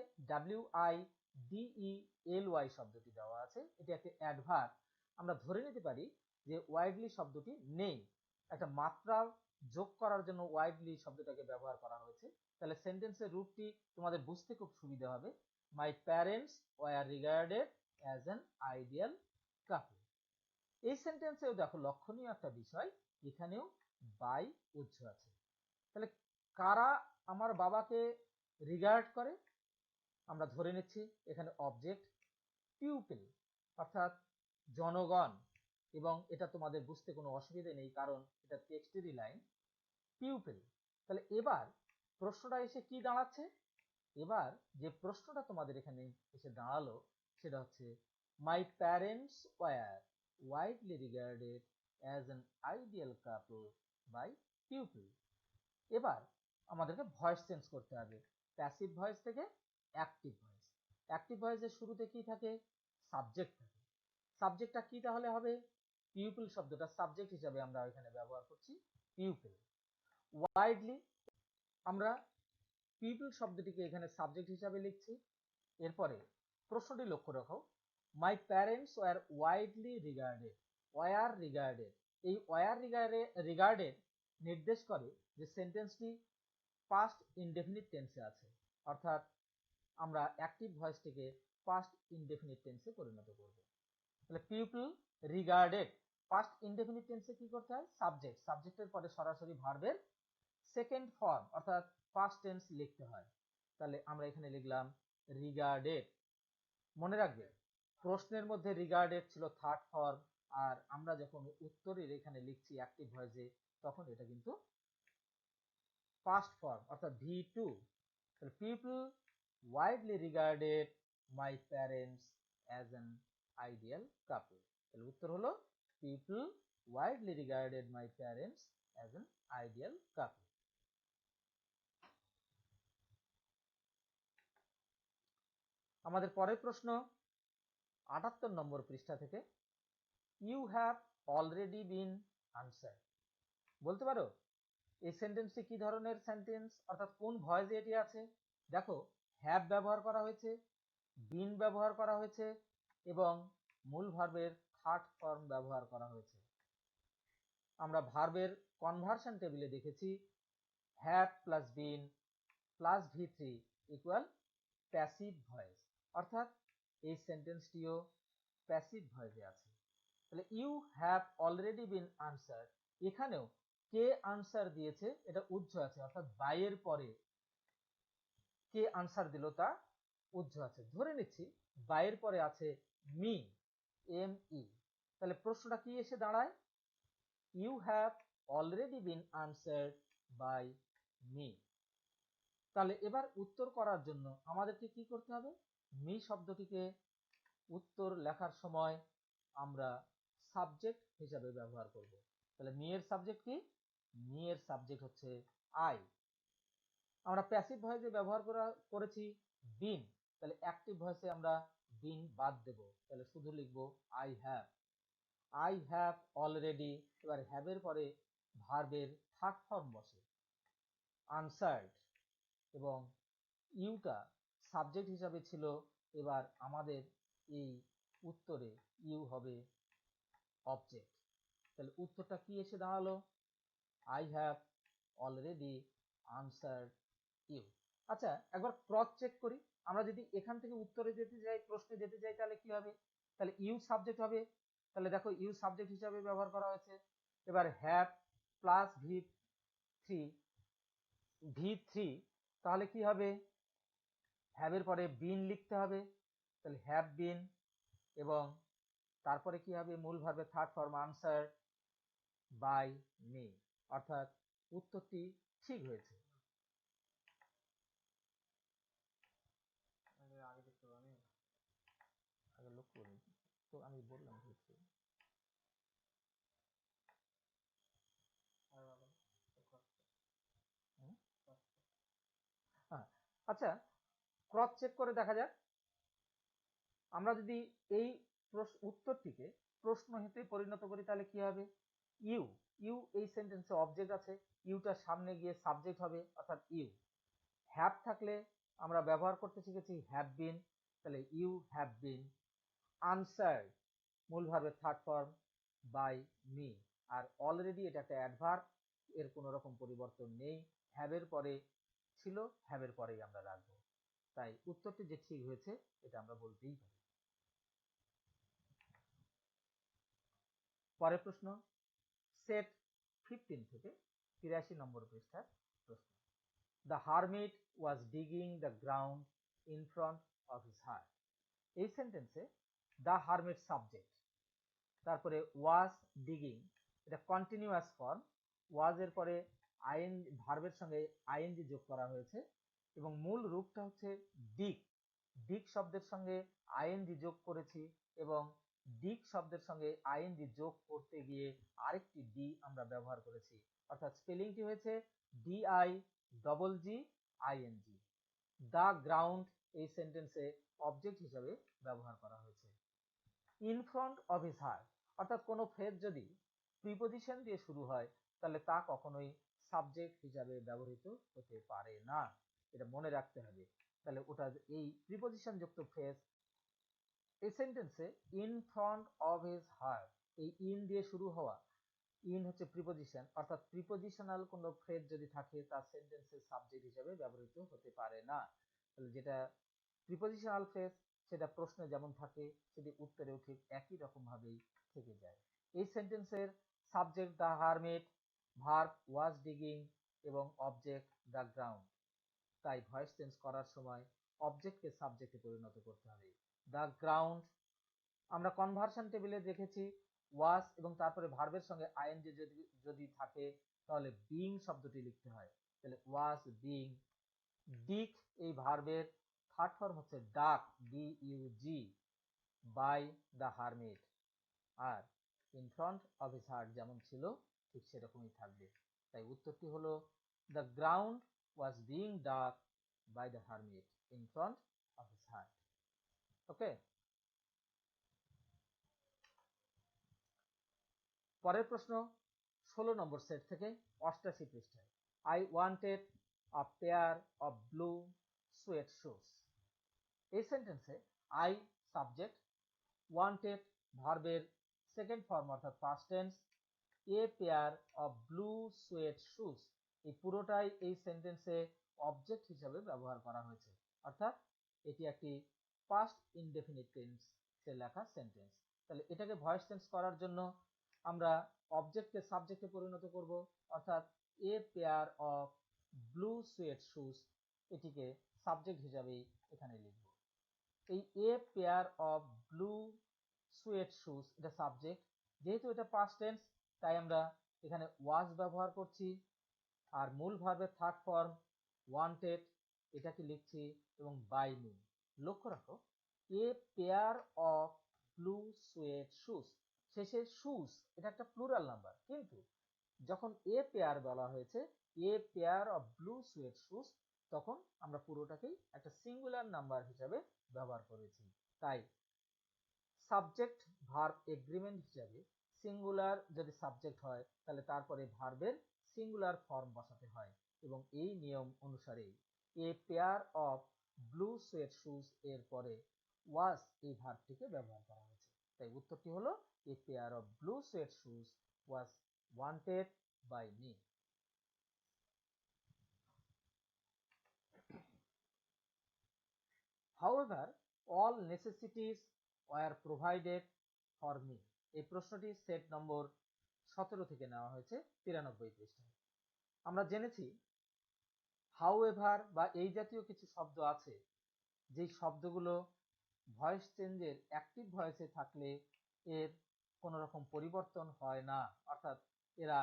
WIDELY শব্দটি দেওয়া আছে, এটি একটি অ্যাডভার্ব। আমরা ধরে নিতে পারি যে ওয়াইডলি শব্দটি নেই, একটা মাত্রা যোগ করার জন্য ওয়াইডলি শব্দটাকে ব্যবহার করা হয়েছে। তাহলে সেন্টেন্সের রূপটি তোমাদের বুঝতে খুব সুবিধা হবে। মাই parents war regarded as an ideal couple. সেন্টেন্সেও দেখো লক্ষণীয় একটা বিষয়, এখানেও বাই উজ্জ আছে। তাহলে কারা আমার বাবাকে রিগার্ড করে, আমরা ধরে নিচ্ছি এখানে অবজেক্ট পিউপিল অর্থাৎ জনগণ, এবং এটা তোমাদের বুঝতে কোনো অসুবিধা নেই কারণ এটা টেক্সটেরই লাইন পিউপিল। তাহলে এবার প্রশ্নটা এসে কি দাঁড়াচ্ছে, এবার যে প্রশ্নটা তোমাদের এখানে এসে দাঁড়ালো সেটা হচ্ছে my parents were widely regarded as an ideal couple by pupil. এবার আমাদেরকে ভয়েস চেঞ্জ করতে হবে, প্যাসিভ ভয়েস থেকে অ্যাক্টিভ ভয়েস। অ্যাক্টিভ ভয়েসের শুরুতে কি থাকে, সাবজেক্ট থাকে। সাবজেক্টটা কি তাহলে হবে, পিউপিল শব্দটা সাবজেক্ট হিসাবে আমরা এখানে ব্যবহার করছি পিউপিল। ওয়াইডলি, আমরা পিউপিল শব্দটিকে এখানে সাবজেক্ট হিসাবে লিখছি। এরপরে প্রশ্নটি লক্ষ্য রাখো, my parents were widely regarded, were regarded, এই ওয়্যার রিগার্ডেড নির্দেশ করে যে সেন্টেন্সটি পাস্ট ইনডেফিনিট টেন্সে আছে, অর্থাৎ আমরা অ্যাক্টিভ ভয়েসটিকে পাস্ট ইনডেফিনিট টেন্সে পরিণত করব। তাহলে পিউপিল রিগার্ডেড পাস্ট ইনডেফিনিট টেন্সে কি করতে হয়, সাবজেক্ট, সাবজেক্টের পরে সরাসরি ভার্বের সেকেন্ড ফর্ম অর্থাৎ ফার্স্ট টেন্স লিখতে হয়। তাহলে আমরা এখানে লিখলাম রিগার্ডেড। মনে রাখবে প্রশ্নের মধ্যে রিগার্ডেড ছিল থার্ড ফর্ম, আর আমরা যখন উত্তরের এখানে লিখছি অ্যাক্টিভ ভয়েসে তখন এটা কিন্তু পাস্ট ফর্ম অর্থাৎ V2। তাহলে people widely regarded my parents as an ideal couple. তাহলে উত্তর হলো people widely regarded my parents as an ideal couple. আমাদের পরের প্রশ্ন 78 নম্বর পৃষ্ঠা থেকে, you have already been answered. বলতে পারো এই সেন্টেন্সটি কি ধরনের সেন্টেন্স, অর্থাৎ কোন ভয়েসে এটি আছে। দেখো হ্যাভ ব্যবহার করা হয়েছে, বিন ব্যবহার করা হয়েছে এবং মূল ভার্বের থার্ড ফর্ম ব্যবহার করা হয়েছে। আমরা ভার্বের কনভার্সন টেবিলে দেখেছি have plus been plus V3 equal passive voice, অর্থাৎ এই সেন্টেন্সটিও প্যাসিভ ভয়েসে আছে। তাহলে you have already been answered, এখানেও কে আনসার দিয়েছে এটা উজ্জ আছে, অর্থাৎ বাইয়ের পরে কে আনসার দিল তা উজ্জ আছে। ধরে নিচ্ছি বাইয়ের পরে আছে মি, ME। তাহলে প্রশ্নটা কি এসে দাঁড়ায়, you have already been answered by me. তাহলে এবার উত্তর করার জন্য আমাদেরকে কি করতে হবে, মি শব্দটিকে উত্তর লেখার সময় আমরা সাবজেক্ট হিসাবে ব্যবহার করব। তাহলে মি এর সাবজেক্ট কি, মি এর সাবজেক্ট হচ্ছে আই। আমরা প্যাসিভ ভয়েসে ব্যবহার করেছি বিন, তাহলে অ্যাক্টিভ ভয়েসে আমরা বিন বাদ দেব, তাহলে শুধু লিখব I have. I have already, এবার হ্যাভের পরে ভার্বের থার্ড ফর্ম বসে আনসার্ড এবং ইউটা সাবজেক্ট হিসাবে ছিল। এবার আমাদের এই উত্তরে ইউ হবে অবজেক্ট। তাহলে উত্তরটা কি এসে দাঁড়ালো, I have already answered you. আচ্ছা একবার ক্রস চেক করি, আমরা যদি এখান থেকে উত্তরে যেতে যাই, প্রশ্নে যেতে যাই তাহলে কি হবে, তাহলে ইউ সাবজেক্ট হবে। তাহলে দেখো ইউ সাবজেক্ট হিসাবে ব্যবহার করা হয়েছে। এবার হ্যাভ প্লাস V3, তাহলে কি হবে, হ্যাভের পরে বিন লিখতে হবে, তাহলে হ্যাভ বিন এবং তারপরে কি হবে, মূল ভার্বের third form answer by me, অর্থাৎ উত্তরটি ঠিক হয়েছে। আগে দেখতে পাবো, আগে লক্ষ্য করি তো আমি বললাম V3। আচ্ছা ক্রস চেক করে দেখা যাক, আমরা যদি এই উত্তরটিকে প্রশ্ন হিতে পরিণত করি তাহলে কি হবে, ইউ, ইউ এই সেন্টেন্সে অবজেক্ট আছে, ইউটার সামনে গিয়ে সাবজেক্ট হবে অর্থাৎ ইউ। হ্যাভ থাকলে আমরা ব্যবহার করতে শিখেছি হ্যাভ বিন, তাহলে ইউ হ্যাভ বিন আনসার্ড, মূল ভার্বের থার্ড ফর্ম বাই মি। আর অলরেডি এটা একটা অ্যাডভার্ব, এর কোনো রকম পরিবর্তন নেই, হ্যাভের পরে ছিল, হ্যাভের পরেই আমরা রাখবো। তাই উত্তরটি যে ঠিক হয়েছে এটা আমরা বলতেই পারি। পরের প্রশ্ন সেট 15 থেকে 83 নম্বর পৃষ্ঠার প্রশ্ন। The hermit was digging the ground in front of his heart. এই সেন্টেন্সে দ্য হারমিট সাবজেক্ট, তারপরে ওয়াজ ডিগিং, এটা কন্টিনিউয়াস ফর্ম, ওয়াজ এর পরে ভার্বের সঙ্গে আইএনজি যোগ করা হয়েছে এবং মূল রূপটা হচ্ছে ডিগ। ডিগ শব্দের সঙ্গে আইএনজি যোগ করেছি এবং ডিগ শব্দের সঙ্গে আইএনজি যোগ করতে গিয়ে আরেকটি ডি আমরা ব্যবহার করেছি, অর্থাৎ স্পেলিংটি হয়েছে DIGG ING। দ্য গ্রাউন্ড এই সেন্টেন্সে অবজেক্ট হিসাবে ব্যবহার করা হয়েছে। In front of his heart, অর্থাৎ কোনো ফ্রেজ যদি প্রিপোজিশন দিয়ে শুরু হয় তাহলে তা কখনোই সাবজেক্ট হিসাবে ব্যবহৃত হতে পারে না, এটা মনে রাখতে হবে। তাহলে ওটা এই প্রিপোজিশন যুক্ত ফ্রেজ এই সেন্টেন্সে in front of his heart, এই ইন দিয়ে শুরু হওয়া, ইন হচ্ছে প্রিপোজিশন, অর্থাৎ প্রিপোজিশনাল কোনো ফ্রেজ যদি থাকে তা সেন্টেন্সের সাবজেক্ট হিসেবে ব্যবহৃত হতে পারে না। তাহলে যেটা প্রিপোজিশনাল ফ্রেজ সেটা প্রশ্নে যেমন থাকে সেটি উত্তরেও ঠিক একই রকম ভাবেই থেকে যায়। এই সেন্টেন্সের subject the hermit, verb was digging এবং অবজেক্ট দ্য গ্রাউন্ড। তাই ভয়েস চেঞ্জ করার সময় অবজেক্টকে সাবজেক্টে পরিণত করতে হবে। দ্য গ্রাউন্ড আমরা কনভার্সন টেবিলে দেখেছি ওয়াজ এবং তারপরে ভার্বের সঙ্গে আইএনজি যদি থাকে তাহলে বিং শব্দটি লিখতে হয়, তাহলে ওয়াজ বিং। ডিগ এই ভার্বের থার্ড ফর্ম হচ্ছে dug, DUG, by the hermit. আর in front of his heart যেমন ছিল ঠিক সেরকমই থাকবে। তাই উত্তরটি হলো the ground was being dug by the hermit in front of his heart. Okay, পরের প্রশ্ন 16 নম্বর সেট থেকে 88 পৃষ্ঠায়। I wanted a pair of blue suede shoes. এই সেন্টেন্সে আই সাবজেক্ট, ওয়ান্টেড ভার্বের সেকেন্ড ফর্ম অর্থাৎ past tense, a pair of blue suede shoes এই পুরোটাই এই সেন্টেন্সে অবজেক্ট হিসাবে ব্যবহার করা হয়েছে, অর্থাৎ এটি একটি পাস্ট ইনডেফিনিট টেন্সে লেখা সেন্টেন্স। তাহলে এটাকে ভয়েস চেঞ্জ করার জন্য আমরা অবজেক্টকে সাবজেক্টে পরিণত করব, অর্থাৎ এ pair of blue suede shoes এটিকে সাবজেক্ট হিসাবেই এখানে লিখব। এই এ pair of blue suede shoes এটা সাবজেক্ট, যেহেতু এটা পাস্ট টেন্স তাই আমরা এখানে ওয়াজ ব্যবহার করছি, আর মূল ভার্বের থার্ড ফর্ম ওয়ান্টেড এটাকে লিখছি এবং বাই মি। লক্ষ্য রাখো a pair of blue suede shoes, শেষে শুজ এটা একটা প্লুরাল নাম্বার, কিন্তু যখন এ পেয়ার বলা হয়েছে এ pair of blue suede shoes তখন আমরা পুরোটাকেই একটা সিঙ্গুলার নাম্বার হিসাবে ব্যবহার করেছি। তাই সাবজেক্ট ভার্ব এগ্রিমেন্ট হিসাবে সিঙ্গুলার যদি সাবজেক্ট হয় তাহলে তারপরে ভার্বের সিঙ্গুলার ফর্ম বসাতে হয় এবং এই নিয়ম অনুসারে এ pair of blue suede shoes এর পরে ওয়াজ এই ভার্বটিকে ব্যবহার করা হয়েছে। তাই উত্তরটি হলো a pair of blue suede shoes was wanted by me. However, all necessities were provided for me. এই প্রশ্নটি সেট নম্বর 17 থেকে নেওয়া হয়েছে 93 পৃষ্ঠায়। আমরা জেনেছি হাউএভার বা এই জাতীয় কিছু শব্দ আছে যেই শব্দগুলো ভয়েস চেঞ্জের অ্যাক্টিভ ভয়েসে থাকলে এর কোনো রকম পরিবর্তন হয় না, অর্থাৎ এরা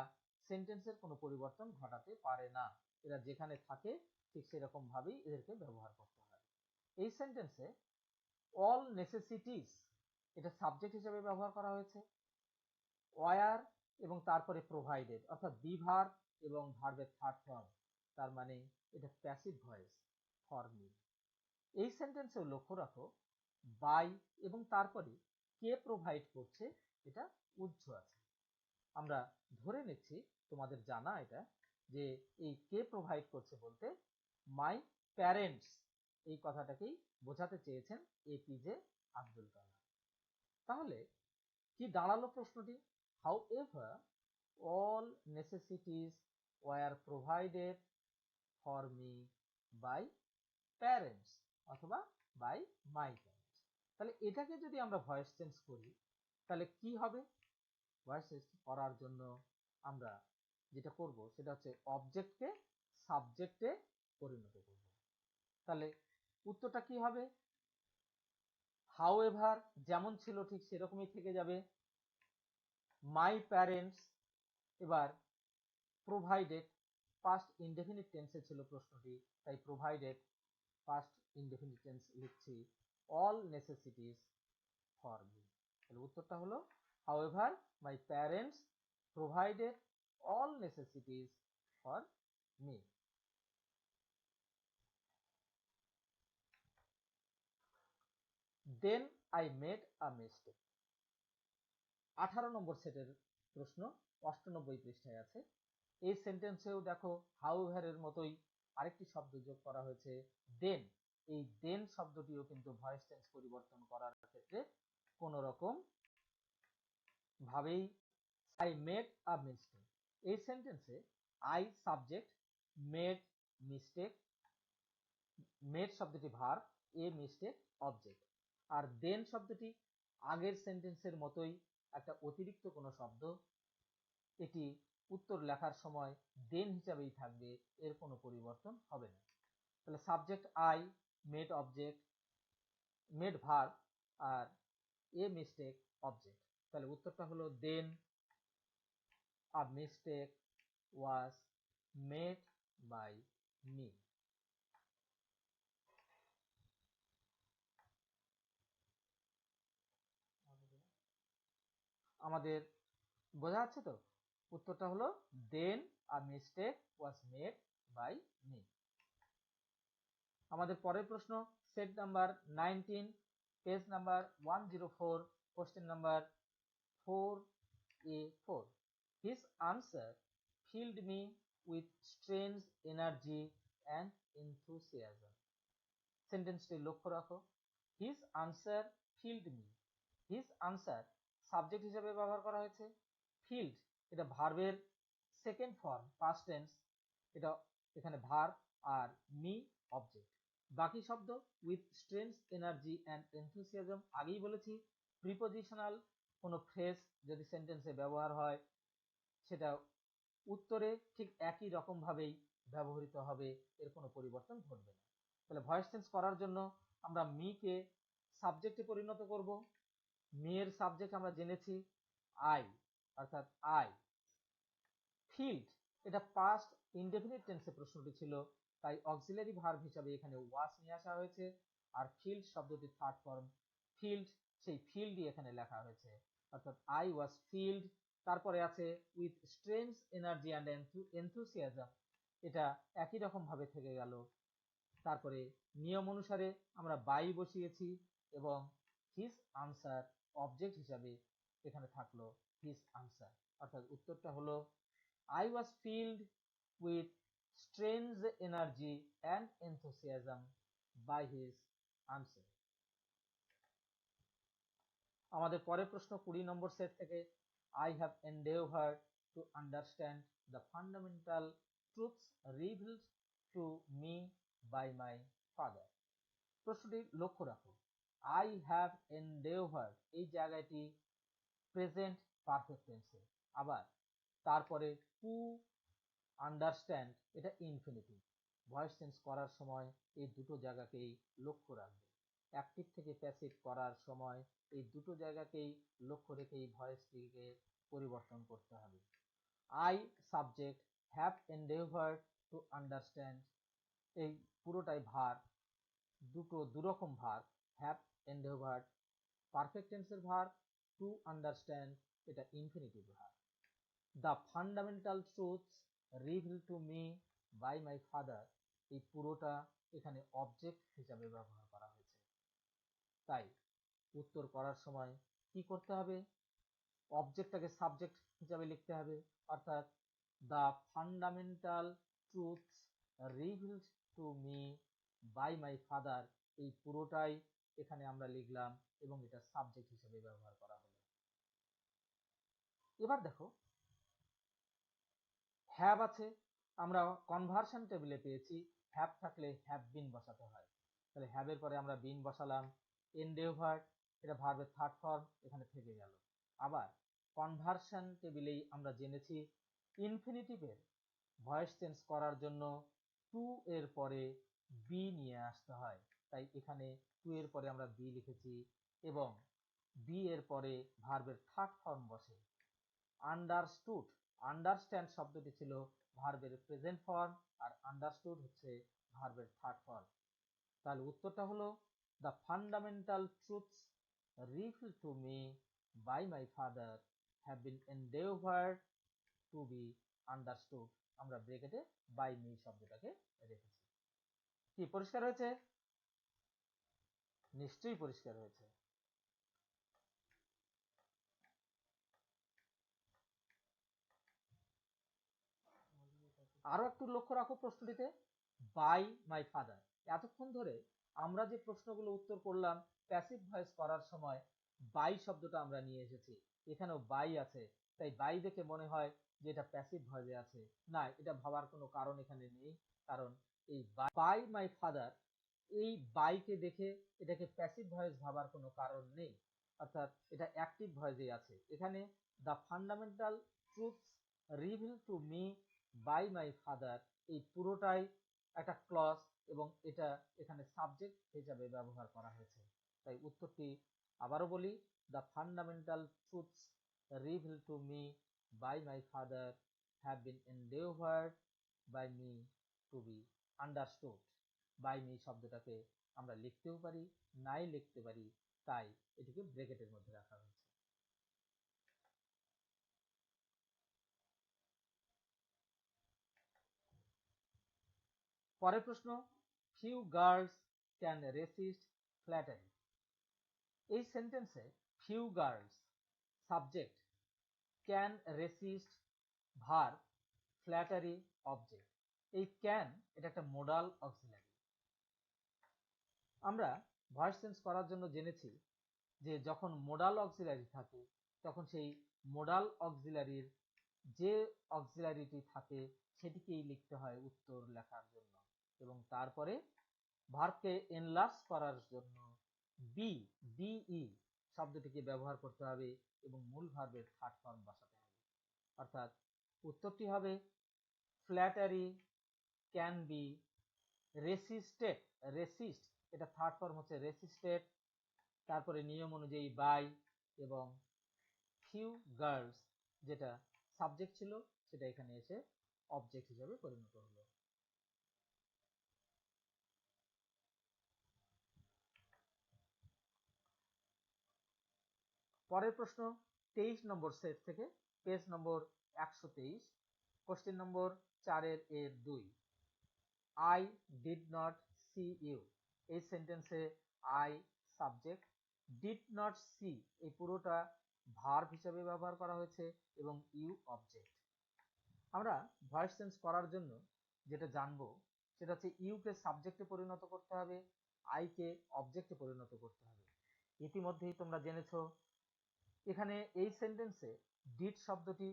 সেন্টেন্সের কোনো পরিবর্তন ঘটাতে পারে না, এরা যেখানে থাকে ঠিক সেরকম ভাবেই এদেরকে ব্যবহার করতে হয়। এই সেন্টেন্সে অল নেসেসিটিস এটা সাবজেক্ট হিসেবে ব্যবহার করা হয়েছে, ওয়ার এবং তারপরে প্রোভাইডেড অর্থাৎ বি ভার্ব এবং ভার্বের থার্ড ফর্ম, তার মানে এটা প্যাসিভ ভয়েস ফর মি। এই সেন্টেন্সেও লক্ষ্য রাখো বাই এবং তারপরে কে প্রোভাইড করছে এটা উজ্জ্ব আছে। আমরা ধরে নিচ্ছি তোমাদের জানা এটা যে এই কে প্রোভাইড করছে বলতে মাই প্যারেন্টস এই কথাটাকেই বোঝাতে চেয়েছেন APJ আব্দুল কালাম। তাহলে কি দাঁড়ালো প্রশ্নটি? However, all necessities were provided for me by parents অথবা by my parents। তাহলে এটাকে যদি আমরা ভয়েস চেঞ্জ করি তাহলে কি হবে? ভয়েস টেস্ট করার জন্য আমরা যেটা করব সেটা হচ্ছে অবজেক্টকে সাবজেক্টে পরিণত করব। তাহলে উত্তরটা কি হবে? হাউএভার যেমন ছিল ঠিক সেরকমই থেকে যাবে। মাই প্যারেন্টস, এবার প্রোভাইডেড পাস্ট ইনডেফিনিট টেন্সে ছিল প্রশ্নটি, তাই প্রোভাইডেড পাস্ট ইনডেফিনিট টেন্স লিখছি, অল নেসেসিটিস ফর মি। তাহলে উত্তরটা হলো however my parents provided all necessities for me. Then I made a mistake. 18 number সেটের প্রশ্ন, 98 পৃষ্ঠায় আছে। এই সেন্টেন্সেও দেখো হাউএভার এর মতোই আরেকটি শব্দ যোগ করা হয়েছে, দেন। এই দেন শব্দটিও কিন্তু ভয়েস টেন্স পরিবর্তন করার ক্ষেত্রে কোন রকম ভাবেই আই মেড আ মিস্টেক। এই সেন্টেন্সে I subject, made mistake, made শব্দটি ভার্ব, এ মিস্টেক অবজেক্ট। আর দেন শব্দটি আগের সেন্টেন্সের মতোই একটা অতিরিক্ত কোনো শব্দ, এটি উত্তর লেখার সময় দেন হিসাবেই থাকবে, এর কোনো পরিবর্তন হবে না। তাহলে subject I, made object, made verb, আর এ মিস্টেক অবজেক্ট। তাহলে উত্তরটা হলো then a mistake was made by me. আমাদের বোঝা যাচ্ছে তো? উত্তরটা হলো then a mistake was made by me. আমাদের পরের প্রশ্ন, set number 19, page number 104, question number 4A4. His answer filled me with strange energy and enthusiasm. সেন্টেন্সটি লক্ষ্য রাখো, his answer filled me. His answer subject হিসেবে ব্যবহার করা হয়েছে, ফিল্ড এটা ভার্বের সেকেন্ড ফর্ম পাস্ট টেন্স, এটা এখানে ভার্ব, আর মি অবজেক্ট। বাকি শব্দ with strange energy and enthusiasm, আগেই বলেছি প্রিপোজিশনাল কোনো ফ্রেজ যদি সেন্টেন্সে ব্যবহার হয় সেটা উত্তরে ঠিক একই রকম ভাবেই ব্যবহৃত হবে, এর কোনো পরিবর্তন ঘটবে না। তাহলে ভয়েস চেঞ্জ করার জন্য আমরা মি কে সাবজেক্টে পরিণত করব। মি এর সাবজেক্ট আমরা জেনেছি আই, অর্থাৎ আই। ফিল্ড এটা পাস্ট ইনডেফিনিট টেন্সে প্রশ্নটি ছিল, তাই অক্সিলারি ভার্ব হিসাবে এখানে ওয়াজ নিয়ে আসা হয়েছে, আর ফিল্ড শব্দটি থার্ড ফর্ম ফিল্ড, সেই ফিল্ডই এখানে লেখা হয়েছে, অর্থাৎ আই ওয়াজ ফিল্ড। তারপরে আছে with strange energy and enthusiasm, এটা একই রকম ভাবে থেকে গেল। তারপরে নিয়ম অনুসারে আমরা বাই বসিয়েছি এবং হিজ আনসার অবজেক্ট হিসাবে এখানে থাকলো হিজ আনসার, অর্থাৎ উত্তরটা হলো I was filled with strange energy and enthusiasm by his answer. আমাদের পরের প্রশ্ন 20 নম্বর সেট থেকে, I have endeavored to understand the fundamental truths revealed to me by my father. প্রশ্নটি লক্ষ্য রাখো, I have endeavored এই জায়গাটি প্রেজেন্ট পারফেক্ট টেন্সে, আবার তারপরে টু আন্ডারস্ট্যান্ড এটা ইনফিনিটিভ। ভয়েস চেঞ্জ করার সময় এই দুটো জায়গাকেই লক্ষ্য রাখবে, অ্যাক্টিভ থেকে প্যাসিভ করার সময় এই দুটো জায়গাকেই লক্ষ্য রেখেই ভয়েসটিকে পরিবর্তন করতে হবে। I subject, have endeavoured to understand, এই পুরোটাই ভার্ব, দুরকম ভার্ব, হ্যাভ এন্ডেভার্ড পারফেক্ট টেন্সের ভার্ব, টু আন্ডারস্ট্যান্ড এটা infinitive verb. The fundamental truths reveal to me by my father, এই পুরোটা এখানে অবজেক্ট হিসাবে ব্যবহার করা হয়েছে, তাই উত্তর করার সময় কি করতে হবে, অবজেক্টটাকে সাবজেক্ট হিসাবে লিখতে হবে, অর্থাৎ the fundamental truths revealed to me by my father, এই পুরোটাই এখানে আমরা লিখলাম এবং এটা সাবজেক্ট হিসেবে ব্যবহার করা হলো। এবার দেখো হ্যাভ আছে, আমরা কনভার্সন টেবিলে পেয়েছি হ্যাভ থাকলে হ্যাভ বিন বসাতে হয়, তাহলে হ্যাভের পরে আমরা বিন বসালাম। এন্ডেভার্ড এটা ভার্বের থার্ড ফর্ম এখানে থেকে গেল। আবার কনভার্সন টেবিলেই আমরা জেনেছি ইনফিনিটিভের ভয়েস চেঞ্জ করার জন্য টু এর পরে বি নিয়ে আসতে হয়। তাই এখানে টু এর পরে আমরা বি লিখেছি এবং বি এর পরে ভার্বের থার্ড ফর্ম বসে। আন্ডারস্টুড, আন্ডারস্ট্যান্ড শব্দটি ছিল ভার্বের প্রেজেন্ট ফর্ম আর আন্ডারস্টুড হচ্ছে ভার্বের থার্ড ফর্ম। তাহলে উত্তরটা হলো the fundamental truths revealed to me by my father have been endeavoured to be understood. আমরা ব্রেকেটে বাই মি শব্দটাকে রেখেছি। কি পরিষ্কার হয়েছে? নিশ্চয়ই পরিষ্কার হয়েছে। আরো একটু লক্ষ্য রাখো প্রশ্নটিতে, বাই মাই ফাদার। এতক্ষণ ধরে আমরা যে প্রশ্নগুলো উত্তর করলাম প্যাসিভ ভয়েস করার সময় বাই শব্দটা আমরা নিয়ে এসেছি, এখানেও বাই আছে, তাই বাই দেখে মনে হয় যে এটা প্যাসিভ ভয়েসে আছে। না, এটা ভাবার কোনো কারণ এখানে নেই, কারণ এই বাই মাই ফাদার, এই বাইকে দেখে এটাকে প্যাসিভ ভয়েস ভাবার কোনো কারণ নেই, অর্থাৎ এটা অ্যাক্টিভ ভয়েসেই আছে। এখানে the fundamental truths reveal to me by my father, এই পুরোটাই একটা ক্লজ এবং এটা এখানে সাবজেক্ট হিসাবে ব্যবহার করা হয়েছে। তাই উত্তরটি আবারও বলি, the fundamental truths reveal to me by my father have been endeavoured by me to be understood. By me শব্দটাকে আমরা লিখতেও পারি, নাই লিখতে পারি, তাই এটিকে ব্র্যাকেটের মধ্যে রাখা হয়েছে। পরের প্রশ্ন, few girls can resist flattery. এই সেন্টেন্সে few girls subject, can resist verb, flattery object. এই ক্যান এটা একটা মোডাল অক্সিলারি। আমরা ভয়েস চেঞ্জ করার জন্য জেনেছি যে যখন মোডাল অক্সিলারি থাকে তখন সেই মোডাল অক্সিলারির যে অক্সিলারিটি থাকে সেটিকেই লিখতে হয় উত্তর লেখার জন্য, এবং তারপরে ভার্বকে এনলার্জ করার জন্য বিই শব্দটিকে ব্যবহার করতে হবে এবং মূল ভার্বের থার্ড ফর্ম বসাতে হবে। অর্থাৎ উত্তরটি হবে ফ্ল্যাটারি ক্যান বি রেসিস্টেড। রেসিস্ট এটা থার্ড ফর্ম হচ্ছে রেসিস্টেড, তারপরে নিয়ম অনুযায়ী বাই, এবং ফিউ গার্লস যেটা সাবজেক্ট ছিল সেটা এখানে এসে অবজেক্ট হিসেবে পরিণত হলো। পরের প্রশ্ন 23 নম্বর সেট থেকে, পেজ নম্বর 123, কোশ্চেন নম্বর 4 এর 2। I did not see you. এই সেন্টেন্সে I subject, did not see এই পুরোটা ভার্ব হিসেবে ব্যবহার করা হয়েছে এবং ইউ অবজেক্ট। আমরা ভয়েস চেঞ্জ করার জন্য যেটা জানবো সেটা হচ্ছে ইউকে সাবজেক্টে পরিণত করতে হবে, আইকে অবজেক্টে পরিণত করতে হবে। ইতিমধ্যেই তোমরা জেনেছো এখানে এই সেন্টেন্সে ডিড শব্দটি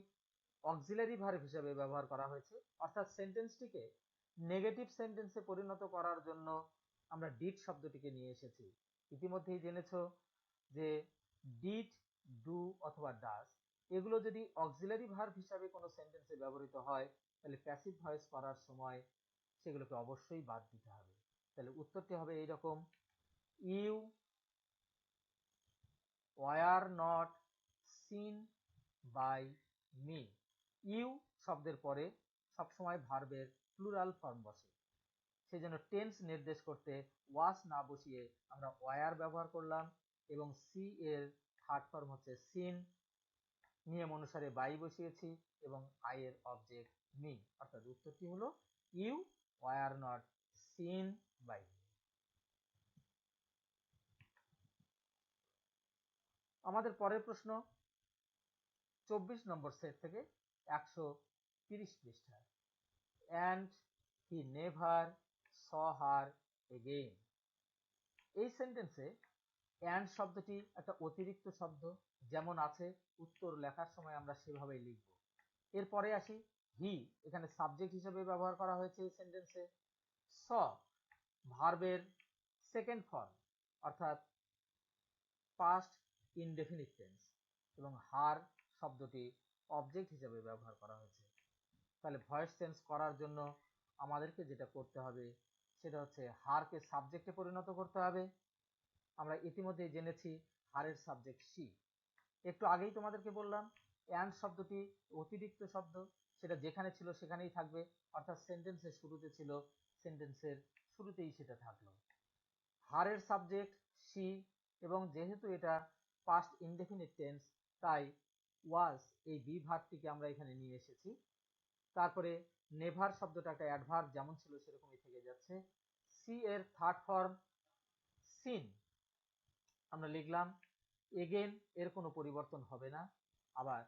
অক্সিলারি ভার্ব হিসেবে ব্যবহার করা হয়েছে, অর্থাৎ সেন্টেন্সটিকে নেগেটিভ সেন্টেন্সে পরিণত করার জন্য আমরা ডিড শব্দটিকে নিয়ে এসেছি। ইতিমধ্যেই জেনেছো যে ডিড, ডু অথবা ডাজ এগুলো যদি অক্সিলারি ভার্ব হিসাবে কোনো সেন্টেন্সে ব্যবহৃত হয় তাহলে প্যাসিভ ভয়েস করার সময় সেগুলোকে অবশ্যই বাদ দিতে হবে। তাহলে উত্তরটি হবে এইরকম, you were not seen by me. You শব্দের পরে সবসময় ভার্বের প্লুরাল ফর্ম বসে, সেই জন্য টেন্স নির্দেশ করতে ওয়াজ না বসিয়ে আমরা ওয়ার ব্যবহার করলাম, এবং সি এর থার্ড ফর্ম হচ্ছে সিন, নিয়ম অনুসারে বাই বসিয়েছি এবং আই এর অবজেক্ট মি। অর্থাৎ উত্তরটি হলো you were not seen by. আমাদের পরের প্রশ্ন 24 নম্বর সেট থেকে 130 পৃষ্ঠা। And he never saw her again. এই সেন্টেন্সে অ্যান্ড শব্দটি একটা অতিরিক্ত শব্দ, যেমন আছে উত্তর লেখার সময় আমরা সেভাবেই লিখব। এরপরে আসি হি, এখানে সাবজেক্ট হিসেবে ব্যবহার করা হয়েছে এই সেন্টেন্সে। স ভার্বের সেকেন্ড ফর্ম অর্থাৎ পাস্ট ইনডেফিনিট টেন্স, এবং হার শব্দটি অবজেক্ট হিসেবে ব্যবহার করা হয়েছে। তাহলে ভয়েস চেঞ্জ করার জন্য আমাদেরকে যেটা করতে হবে সেটা হচ্ছে হারকে সাবজেক্টে পরিণত করতে হবে। আমরা ইতিমধ্যেই জেনেছি হারের সাবজেক্ট সি। একটু আগেই তোমাদেরকে বললাম অ্যান্ড শব্দটি অতিরিক্ত শব্দ, সেটা যেখানে ছিল সেখানেই থাকবে, অর্থাৎ সেন্টেন্সের শুরুতে ছিল, সেন্টেন্সের শুরুতেই সেটা থাকলো। হারের সাবজেক্ট সি, এবং যেহেতু এটা পাস্ট ইনডেফিনিট টেন্স, তাই ওয়াজ এই বি ভার্বটিকে আমরা এখানে নিয়ে এসেছি। তারপরে নেভার শব্দটা একটা অ্যাডভার্ব, যেমন ছিল সেরকমই থেকে যাচ্ছে। সি এর থার্ড ফর্ম সিন আমরা লিখলাম। এগেন এর কোনো পরিবর্তন হবে না। আবার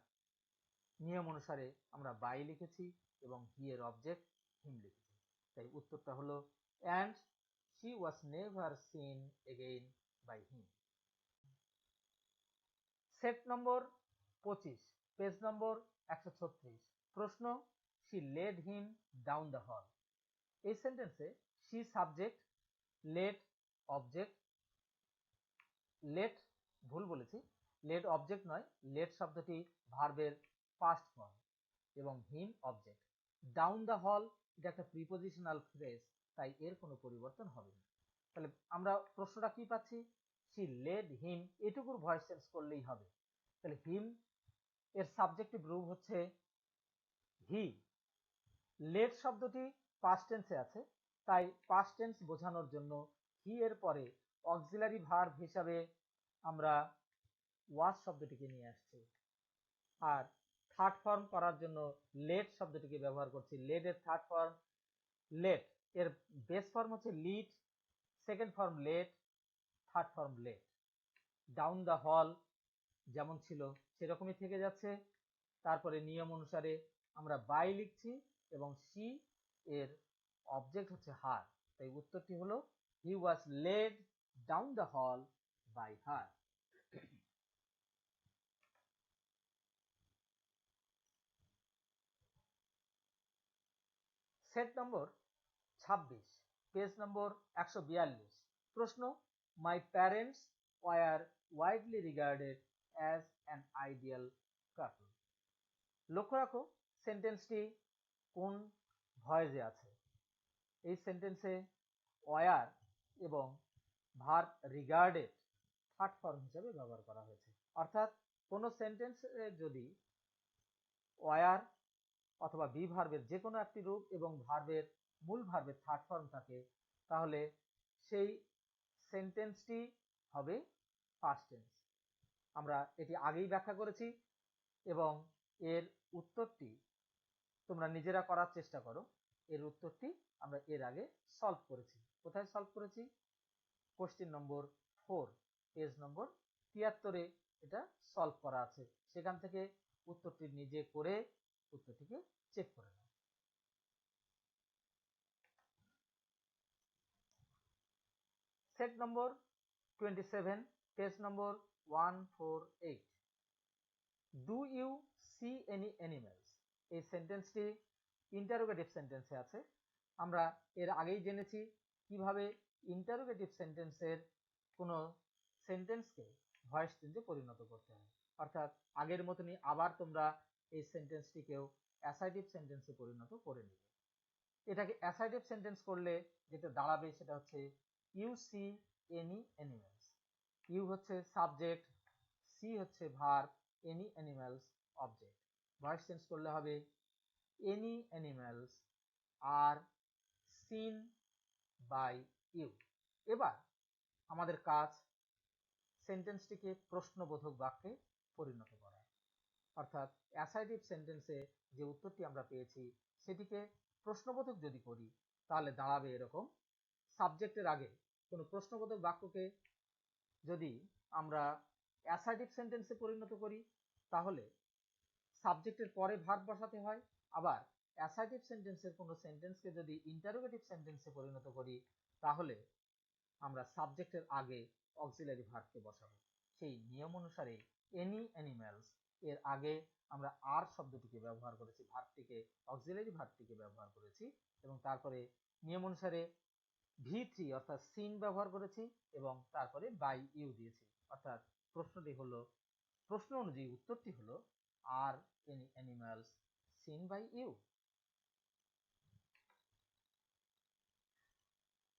নিয়ম অনুসারে আমরা বাই লিখেছি এবং হি এর অবজেক্ট হিম লিখেছি। তাই উত্তরটা হলো and she was never seen again by him. Set number 25, page number 136। প্রশ্ন, she led him down the hall. এই সেন্টেন্সে she subject, led object, let ভুল বলেছি, লেড অবজেক্ট নয়, লেড শব্দটি ভার্বের পাস্ট ফর্ম এবং হিম অবজেক্ট। ডাউন দ্য হল এটা একটা প্রিপোজিশনাল ফ্রেজ, তাই এর কোনো পরিবর্তন হবে না। তাহলে আমরা প্রশ্নটা কি পাচ্ছি, শি লেড হিম, এটুকুর ভয়েস চেঞ্জ করলেই হবে। তাহলে হিম এর সাবজেক্টিভ রূপ হচ্ছে হি। লেড শব্দটি পাস্ট টেন্সে আছে, তাই পাস্ট টেন্স বোঝানোর জন্য হি এর পরে অক্সিলারি ভার্ব হিসাবে আমরা ওয়াজ শব্দটিকে নিয়ে আসছি। আর থার্ড ফর্ম করার জন্য লেট শব্দটিকে ব্যবহার করছি। লেড এর থার্ড ফর্ম লেট, এর বেস ফর্ম হচ্ছে lead, second form let, third form let. Down the hall যেমন ছিল সেরকমই থেকে যাচ্ছে। তারপরে নিয়ম অনুসারে আমরা বাই লিখছি এবং সি এর অবজেক্ট হচ্ছে হার, তাই উত্তরটি হলো he was led down the hall by her. Set number 26, page number 142। প্রশ্ন, my parents were widely regarded as an ideal couple. লক্ষ্য রাখো সেন্টেন্সটি কোন ভয়েসে আছে। এই সেন্টেন্সে ওয়ার এবং ভার্ব রিগার্ডেড থার্ড ফর্ম হিসেবে ব্যবহার করা হয়েছে। অর্থাৎ কোনো সেন্টেন্সে যদি ওয়ার অথবা বি ভার্বের যে কোনো একটি রূপ এবং ভার্বের মূল ভার্বের থার্ড ফর্ম থাকে, তাহলে সেই সেন্টেন্সটি হবে পাস্ট টেন্স। আমরা এটি আগেই ব্যাখ্যা করেছি এবং এর উত্তরটি তোমরা নিজেরা করার চেষ্টা করো। এর উত্তরটি আমরা এর আগে সলভ করেছি। কোথায় সলভ করেছি? কোশ্চেন নম্বর 4, পেজ নম্বর 73-এ এটা সলভ করা আছে। সেখান থেকে উত্তরটি নিজে করে উত্তরটিকে চেক করে নাও। Set number 27, page number 148। Do you see any animals? এই সেন্টেন্সটি ইন্টারোগেটিভ সেন্টেন্সে আছে। আমরা এর আগেই জেনেছি কিভাবে ইন্টারোগেটিভ সেন্টেন্সের কোনো সেন্টেন্সকে ভয়েস চেঞ্জে পরিণত করতে হয়। অর্থাৎ আগের মতনই আবার তোমরা এই সেন্টেন্সটিকেও অ্যাসার্টিভ সেন্টেন্সে পরিণত করে নেবে। এটাকে অ্যাসার্টিভ সেন্টেন্স করলে যেটা দাঁড়াবে সেটা হচ্ছে you see any animals. You হচ্ছে সাবজেক্ট, সি হচ্ছে verb, any animals object. Voice change করলে হবে any animals are seen by you. এবার আমাদের কাজ সেন্টেন্সটিকে প্রশ্নবোধক বাক্যে পরিণত করা। অর্থাৎ অ্যাসার্টিভ সেন্টেন্সে যে উত্তরটি আমরা পেয়েছি সেটিকে প্রশ্নবোধক যদি করি তাহলে দাঁড়াবে এরকম। সাবজেক্টের আগে কোনো প্রশ্নবোধক বাক্যকে যদি আমরা অ্যাসার্টিভ সেন্টেন্সে পরিণত করি তাহলে সাবজেক্টের পরে ভার্ব বসাতে হয়। আবার অ্যাসার্টিভ সেন্টেন্সের কোনো সেন্টেন্সকে যদি ইন্টারোগেটিভ সেন্টেন্সে পরিণত করি তাহলে আমরা সাবজেক্টের আগে অক্সিলারি ভার্বকে বসাবো। সেই নিয়ম অনুসারে এনি অ্যানিমেলস এর আগে আমরা আর শব্দটিকে ব্যবহার করেছি, ভার্বটিকে অক্সিলারি ভার্বটিকে ব্যবহার করেছি এবং তারপরে নিয়ম অনুসারে V3 অর্থাৎ সিন ব্যবহার করেছি এবং তারপরে বাই ইউ দিয়েছি। অর্থাৎ প্রশ্ন অনুযায়ী উত্তরটি হলো are any animals seen by you?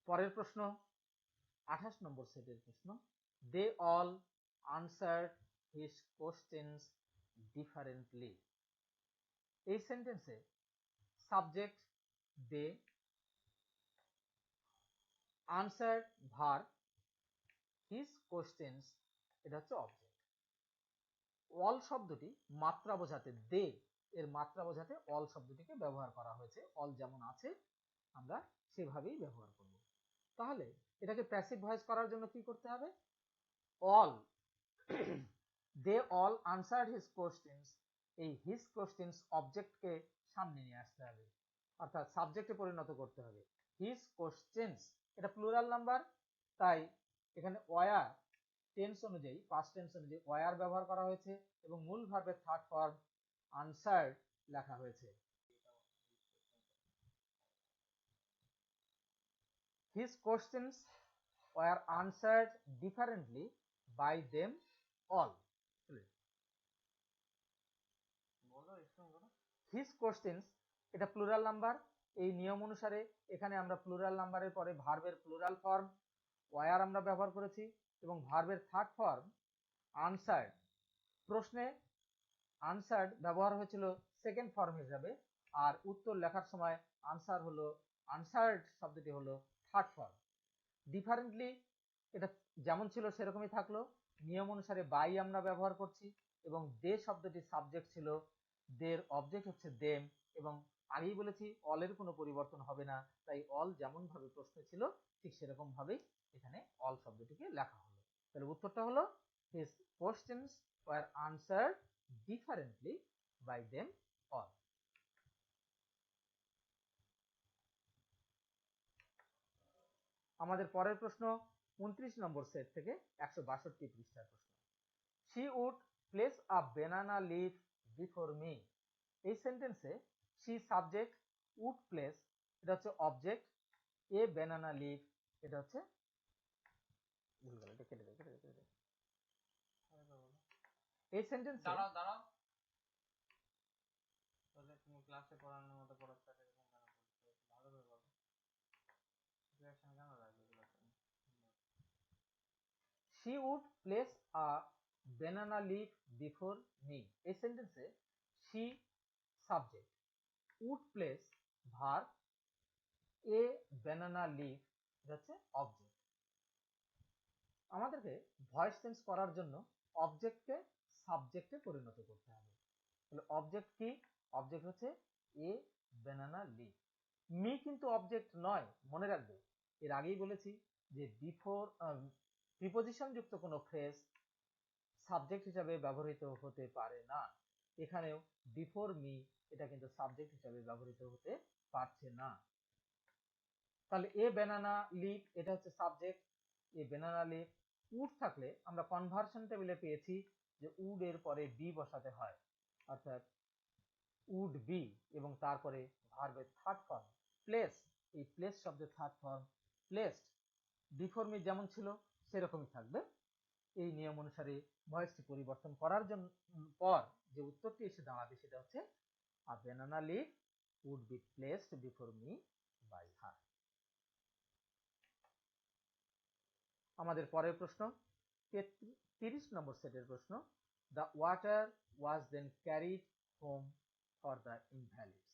পরের প্রশ্ন 28 নম্বর সেটের প্রশ্ন, they all answered his questions differently. এই সেন্টেন্সে subject they, answered verb, his questions এটা হচ্ছে অবজেক্ট। অল শব্দটি মাত্রা বোঝাতে, দে এর মাত্রা বোঝাতে অল শব্দটিকে ব্যবহার করা হয়েছে। অল যেমন আছে আমরা সেভাবেই ব্যবহার করব। তাহলে এটাকে প্যাসিভ ভয়েস করার জন্য কি করতে হবে? All, they all answered his questions, এই হিজ কোশ্চেনস অবজেক্টকে সামনে নিয়ে আসতে হবে, অর্থাৎ সাবজেক্টে পরিণত করতে হবে। হিজ কোশ্চেনস এটা প্লুরাল নাম্বার, তাই এখানে ওয়ার টেন্স অনুযায়ী, পাস্ট টেন্স অনুযায়ী ওয়ার ব্যবহার করা হয়েছে এবং মূল ভার্বের থার্ড ফর্ম আনসার্ড লেখা হয়েছে। His questions were answered differently by them all. His questions এটা প্লুরাল নাম্বার, এই নিয়ম অনুসারে এখানে আমরা প্লুরাল নাম্বারের পরে ভার্বের প্লুরাল ফর্ম ওয়ার আমরা ব্যবহার করেছি এবং ভার্বের থার্ড ফর্ম আনসার্ড। প্রশ্নে আনসার্ড ব্যবহার হয়েছিল সেকেন্ড ফর্ম হিসাবে, আর উত্তর লেখার সময় আনসার হলো, আনসার্ড শব্দটি হলো থার্ড ফর্ম। ডিফারেন্টলি এটা যেমন ছিল সেরকমই থাকলো, নিয়ম অনুসারে বাই আমরা ব্যবহার করছি এবং দে শব্দটি সাবজেক্ট ছিল, দের অবজেক্ট হচ্ছে দেম, এবং আগেই বলেছি অলের কোনো পরিবর্তন হবে না, তাই অল যেমন ভাবে প্রশ্নে ছিল ঠিক সেরকম ভাবেই এখানে অল শব্দটিকে লেখা হলো। তাহলে উত্তরটা হলো his questions were answered differently by them all. আমাদের পরের প্রশ্ন 29 নম্বর সেট থেকে 162 পৃষ্ঠার প্রশ্ন। She would place a banana leaf before me. এই সেন্টেন্সে she সাবজেক্ট, would place এটা হচ্ছে অবজেক্ট, a banana leaf এটা হচ্ছে, এই সেন্টেন্সে দাঁড়াও তাহলে তুমি ক্লাসে পড়ানোর মতো পড়াচ্ছ এরকম কেন করছো? ভালোভাবে বলো, সিচুয়েশন কেন লাগবে এগুলো? She would place a banana leaf before me. এই সেন্টেন্সে she subject, would place verb, a banana leaf এটা হচ্ছে অবজেক্ট। আমাদেরকে ভয়েস চেঞ্জ করার জন্য অবজেক্টকে সাবজেক্টে পরিণত করতে হবে। তাহলে অবজেক্ট কি? অবজেক্ট হচ্ছে এ ব্যানানা লিফ। মি কিন্তু অবজেক্ট নয়, মনে রাখবে। এর আগেই বলেছি যে বিফোর প্রিপোজিশন যুক্ত কোনো ফ্রেজ সাবজেক্ট হিসাবে ব্যবহৃত হতে পারে না। এখানেও বিফোর মি এটা কিন্তু সাবজেক্ট হিসাবে ব্যবহৃত হতে পারছে না। তাহলে এ ব্যানানা লিফ এটা হচ্ছে subject, a banana leaf. Would থাকলে আমরা কনভার্সন টেবিলে পেয়েছি যে উড এর পরে বি বসাতে হয়, অর্থাৎ উড বি, এবং তারপরে ভার্বের থার্ড ফর্ম প্লেস, এই প্লেস শব্দের third form placed. Before me যেমন ছিল সেরকমই থাকবে। এই নিয়ম অনুসারে ভয়েসটি পরিবর্তন করার জন্য পর যে উত্তরটি এসে দাঁড়াবে সেটা হচ্ছে a banana leaf would be placed before me by her. আমাদের পরের প্রশ্ন 30 নম্বর সেটের প্রশ্ন, the water was then carried home for the invalids.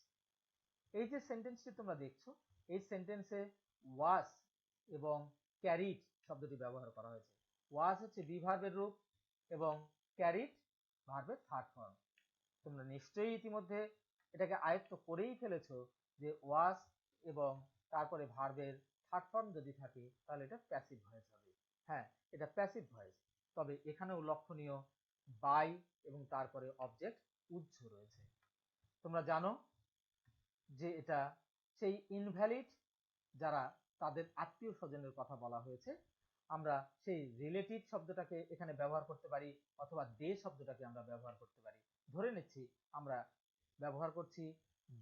এই যে সেন্টেন্সটি তোমরা দেখছো, এই সেন্টেন্সে ওয়াজ এবং ক্যারিড শব্দটি ব্যবহার করা হয়েছে। ওয়াজ হচ্ছে বি ভার্বের রূপ এবং ক্যারিড ভার্বের থার্ড ফর্ম। তোমরা নিশ্চয়ই ইতিমধ্যে এটাকে আয়ত্ত করেই ফেলেছো যে ওয়াজ এবং তারপরে ভার্বের থার্ড ফর্ম যদি থাকে তাহলে এটা প্যাসিভ ভয়েস হবে। হ্যাঁ, এটা প্যাসিভ ভয়েস, তবে এখানেও লক্ষণীয় বাই এবং তারপরে অবজেক্ট উজ্জ রয়েছে। তোমরা জানো যে এটা সেই ইনভ্যালিড যারা, তাদের আত্মীয় স্বজনের কথা বলা হয়েছে। আমরা সেই রিলেটিভ শব্দটাকে এখানে ব্যবহার করতে পারি অথবা দে শব্দটাকে আমরা ব্যবহার করতে পারি। ধরে নিচ্ছি আমরা ব্যবহার করছি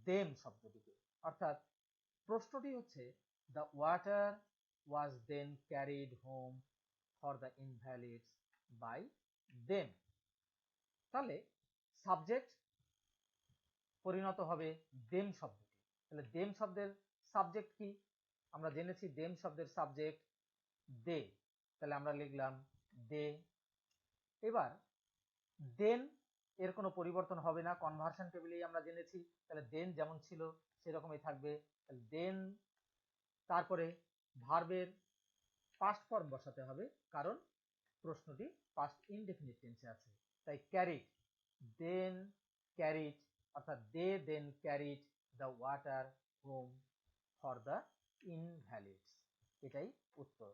দেম শব্দটিকে, অর্থাৎ প্রশ্নটি হচ্ছে the water was then carried home for the invalids by them. তাহলে সাবজেক্ট পরিণত হবে দেম শব্দটি। তাহলে দেম শব্দের সাবজেক্ট কি? আমরা জেনেছি দেম শব্দের সাবজেক্ট দে, তাহলে আমরা লিখলাম দে। এবার দেন এর কোনো পরিবর্তন হবে না, কনভার্সন টেবিলেই আমরা জেনেছি, তাহলে দেন যেমন ছিল সেরকমই থাকবে। তাহলে দেন তারপরে ভার্বের পাস্ট ফর্ম বসাতে হবে, কারণ প্রশ্নটি পাস্ট ইনডেফিনিট টেন্সে আছে। তাই ক্যারিড, দেন ক্যারিড, অর্থাৎ they then carried the water home for the invalids. এটাই উত্তর।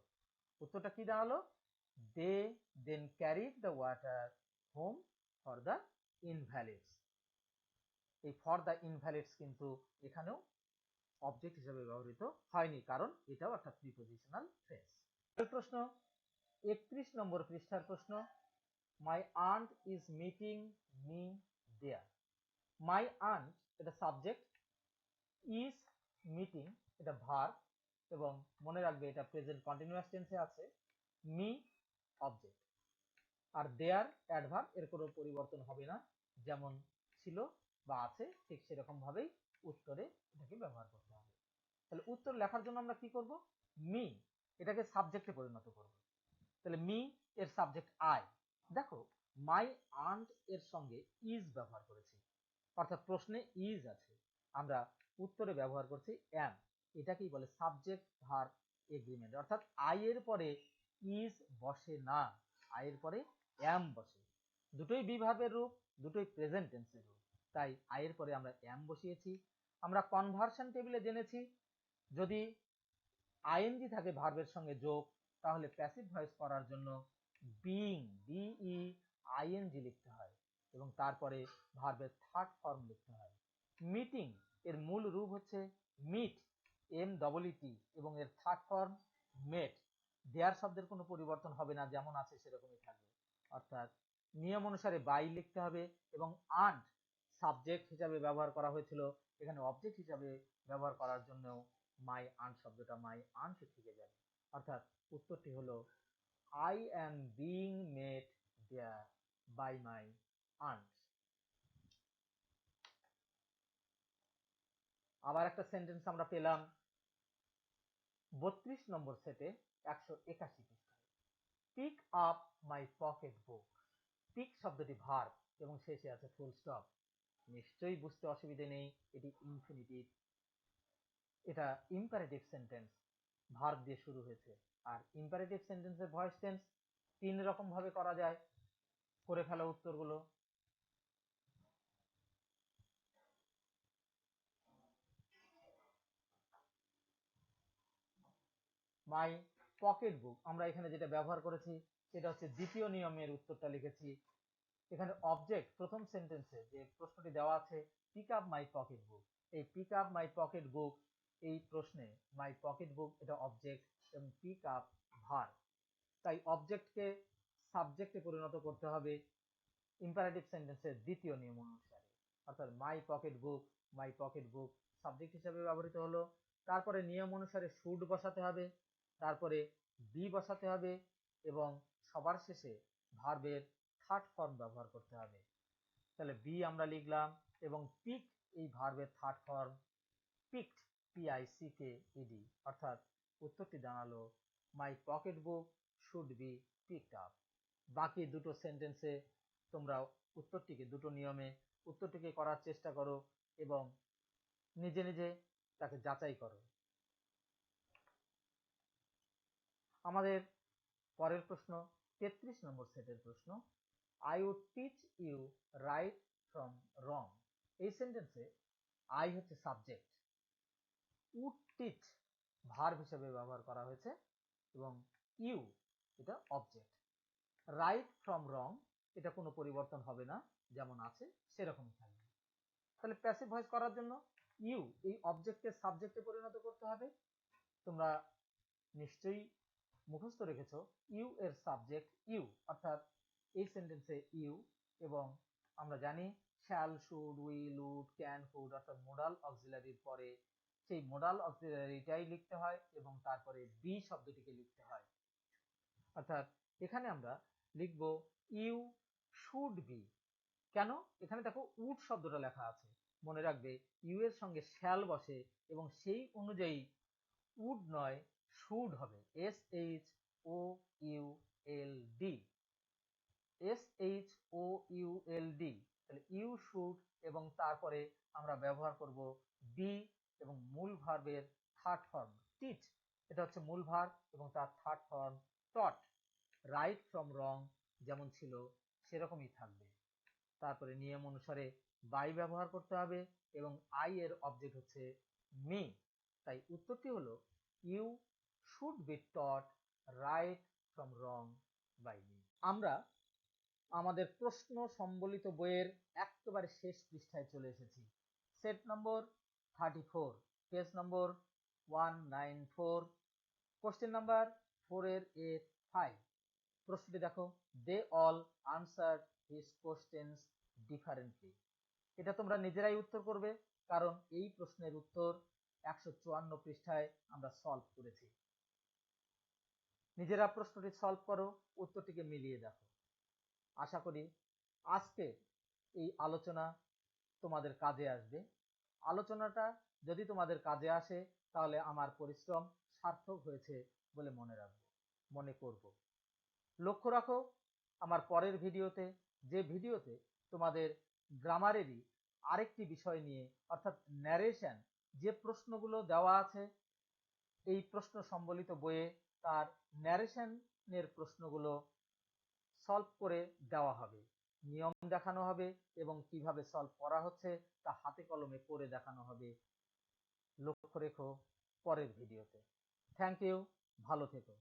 উত্তরটা কি দাঁড়ালো? They then carried the water home for the invalids. এই ফর দ্য ইনভ্যালিডস কিন্তু এখানেও অবজেক্ট হিসেবে ব্যবহৃত হয়নি, কারণ এটাও একটা প্রিপোজিশনাল ফ্রেজ। প্রশ্ন 31 নম্বর পৃষ্ঠার প্রশ্ন, my aunt is meeting me there. My aunt এটা সাবজেক্ট, ইজ মিটিং এটা ভার্ব, এবং মনে রাখবে এটা প্রেজেন্ট কন্টিনিউয়াস টেন্সে আছে, মি অবজেক্ট, আর দেয়ার অ্যাডভার্ব, এর কোনো পরিবর্তন হবে না, যেমন ছিল বা আছে ঠিক সেরকম ভাবেই উত্তরে এটাকে ব্যবহার করতে হবে। তাহলে উত্তর লেখার জন্য আমরা কি করব? মি এটাকে সাবজেক্টে পরিণত করব। তাহলে মি এর সাবজেক্ট আই। দেখো মাই আন্ট এর সঙ্গে ইজ ব্যবহার করেছি, অর্থাৎ প্রশ্নে ইজ আছে, আমরা উত্তরে ব্যবহার করছি অ্যাম। এটাকেই বলে সাবজেক্ট ভার্ব এগ্রিমেন্ট, অর্থাৎ আই এর পরে ইজ বসে না, আই এর পরে অ্যাম বসে। দুটোই বি ভার্বের রূপ, দুটোই প্রেজেন্ট টেন্সের রূপ, তাই আই এর পরে আমরা অ্যাম বসিয়েছি। আমরা কনভার্সন টেবিলে জেনেছি যদি আইএনজি থাকে ভার্বের সঙ্গে যোগ, তাহলে প্যাসিভ ভয়েস করার জন্য বিইং বিই আইএনজি লিখতে হয় এবং তারপরে ভার্বের থার্ড ফর্ম লিখতে হয়। মিটিং এর মূল রূপ হচ্ছে মিট MEET এবং এর থার্ড ফর্ম মেট। দেয়ার শব্দের কোনো পরিবর্তন হবে না, যেমন আছে সেরকমই থাকবে, অর্থাৎ নিয়ম অনুসারে বাই লিখতে হবে এবং আন্ট সাবজেক্ট হিসাবে ব্যবহার করা হয়েছিল, এখানে অবজেক্ট হিসাবে ব্যবহার করার জন্য মাই আন্ট শব্দটা মাই আন্ট থেকে যাবে, অর্থাৎ উত্তরটি হলো I am being made there by my aunt. আবার একটা সেন্টেন্স আমরা পেলাম 32 নম্বর সেটে 181 পৃষ্ঠায়। Pick up my pocket book. Pick শব্দটি ভার্ব এবং শেষে আছে ফুল স্টপ। নিশ্চয়ই বুঝতে অসুবিধে নেই, এটি ইনফিনিটিভ, এটা ইম্পারেটিভ সেন্টেন্স, ভার্ব দিয়ে শুরু হয়েছে। আর ইম্পারেটিভ সেন্টেন্সের ভয়েস টেন্স 3 রকম ভাবে করা যায়, করে ফেলো উত্তরগুলো। মাই পকেট বুক, আমরা এখানে যেটা ব্যবহার করেছি সেটা হচ্ছে দ্বিতীয় নিয়মের উত্তরটা লিখেছি। এখানে অবজেক্ট প্রথম সেন্টেন্সে যে প্রশ্নটি দেওয়া আছে pick up my pocket book, এই pick up my pocket book এই প্রশ্নে মাই পকেট বুক এটা অবজেক্ট এবং পিক আপ ভার্ব, তাই অবজেক্টকে সাবজেক্টে পরিণত করতে হবে ইম্পারেটিভ সেন্টেন্সের দ্বিতীয় নিয়ম অনুসারে, অর্থাৎ মাই পকেট বুক সাবজেক্ট হিসেবে ব্যবহৃত হলো। তারপরে নিয়ম অনুসারে শুড বসাতে হবে, তারপরে বি বসাতে হবে এবং সবার শেষে ভার্বের থার্ড ফর্ম ব্যবহার করতে হবে। তাহলে বি আমরা লিখলাম এবং পিক এই ভার্বের থার্ড ফর্ম পিকড PICKED, অর্থাৎ উত্তরটি দাঁড়ালো my pocket book should be picked up. বাকি দুটো সেন্টেন্সে তোমরা উত্তরটিকে দুটো নিয়মে উত্তরটিকে করার চেষ্টা করো এবং নিজে নিজে তাকে যাচাই করো। আমাদের পরের প্রশ্ন 33 নম্বর সেটের প্রশ্ন, I would teach you right from wrong. এই সেন্টেন্সে আই হচ্ছে সাবজেক্ট, উড টিচ ভার্ব হিসেবে ব্যবহার করা হয়েছে এবং ইউ এটা অবজেক্ট। রাইট ফ্রম রং এটা কোনো পরিবর্তন হবে না, যেমন আছে সেরকমই থাকবে। তাহলে প্যাসিভ ভয়েস করার জন্য ইউ এই অবজেক্টকে সাবজেক্টে পরিণত করতে হবে। তোমরা নিশ্চয়ই মুখস্থ রেখেছো ইউ এর সাবজেক্ট ইউ, অর্থাৎ এই সেন্টেন্সে ইউ, এবং আমরা জানি shall should will would can could অর্থাৎ মোডাল অক্সিলারির পরে সেই মোডাল অক্সিলারিটাই লিখতে হয় এবং তারপরে বি শব্দটিকে লিখতে হয়, অর্থাৎ এখানে আমরা লিখব ইউ শুড বি কেন? এখানে দেখো উড শব্দটা লেখা আছে, মনে রাখবে ইউ এর সঙ্গে শ্যাল বসে এবং সেই অনুযায়ী উড নয় শুড হবে, SHOULD, SHOULD। তাহলে ইউ শুড এবং তারপরে আমরা ব্যবহার করব বি এবং মূল ভার্বের থার্ড ফর্ম টিচ, এটা হচ্ছে মূল ভার্ব এবং তার third form taught. Right from রং যেমন ছিল সেরকমই থাকবে। তারপরে নিয়ম অনুসারে বাই ব্যবহার করতে হবে এবং আই এর অবজেক্ট হচ্ছে মি। তাই উত্তরটি হলো you should be taught right from wrong by me. আমরা আমাদের প্রশ্ন সম্বলিত বইয়ের একেবারে শেষ পৃষ্ঠায় চলে এসেছি। Set number 34, page number 194, question number 4 এর A5। প্রশ্নটি দেখো, they all answer his questions differently. এটা তোমরা নিজেরাই উত্তর করবে, কারণ এই প্রশ্নের উত্তর 154 পৃষ্ঠায় আমরা সলভ করেছি। নিজেরা প্রশ্নটি সলভ করো, উত্তরটিকে মিলিয়ে দেখো। আশা করি আজকে এই আলোচনা তোমাদের কাজে আসবে। আলোচনাটা যদি তোমাদের কাজে আসে তাহলে আমার পরিশ্রম সার্থক হয়েছে বলে মনে করব। লক্ষ্য রাখো আমার পরের ভিডিওতে, যে ভিডিওতে তোমাদের গ্রামারেরই আরেকটি বিষয় নিয়ে অর্থাৎ ন্যারেশন, যে প্রশ্নগুলো দেওয়া আছে এই প্রশ্ন সম্বলিত বইয়ে তার ন্যারেশনের প্রশ্নগুলো সলভ করে দেওয়া হবে, নিয়ম দেখানো হবে এবং কিভাবে সলভ করা হচ্ছে তা হাতে কলমে করে দেখানো হবে। লক্ষ্য রেখো পরের ভিডিওতে। থ্যাংক ইউ, ভালো থেকো।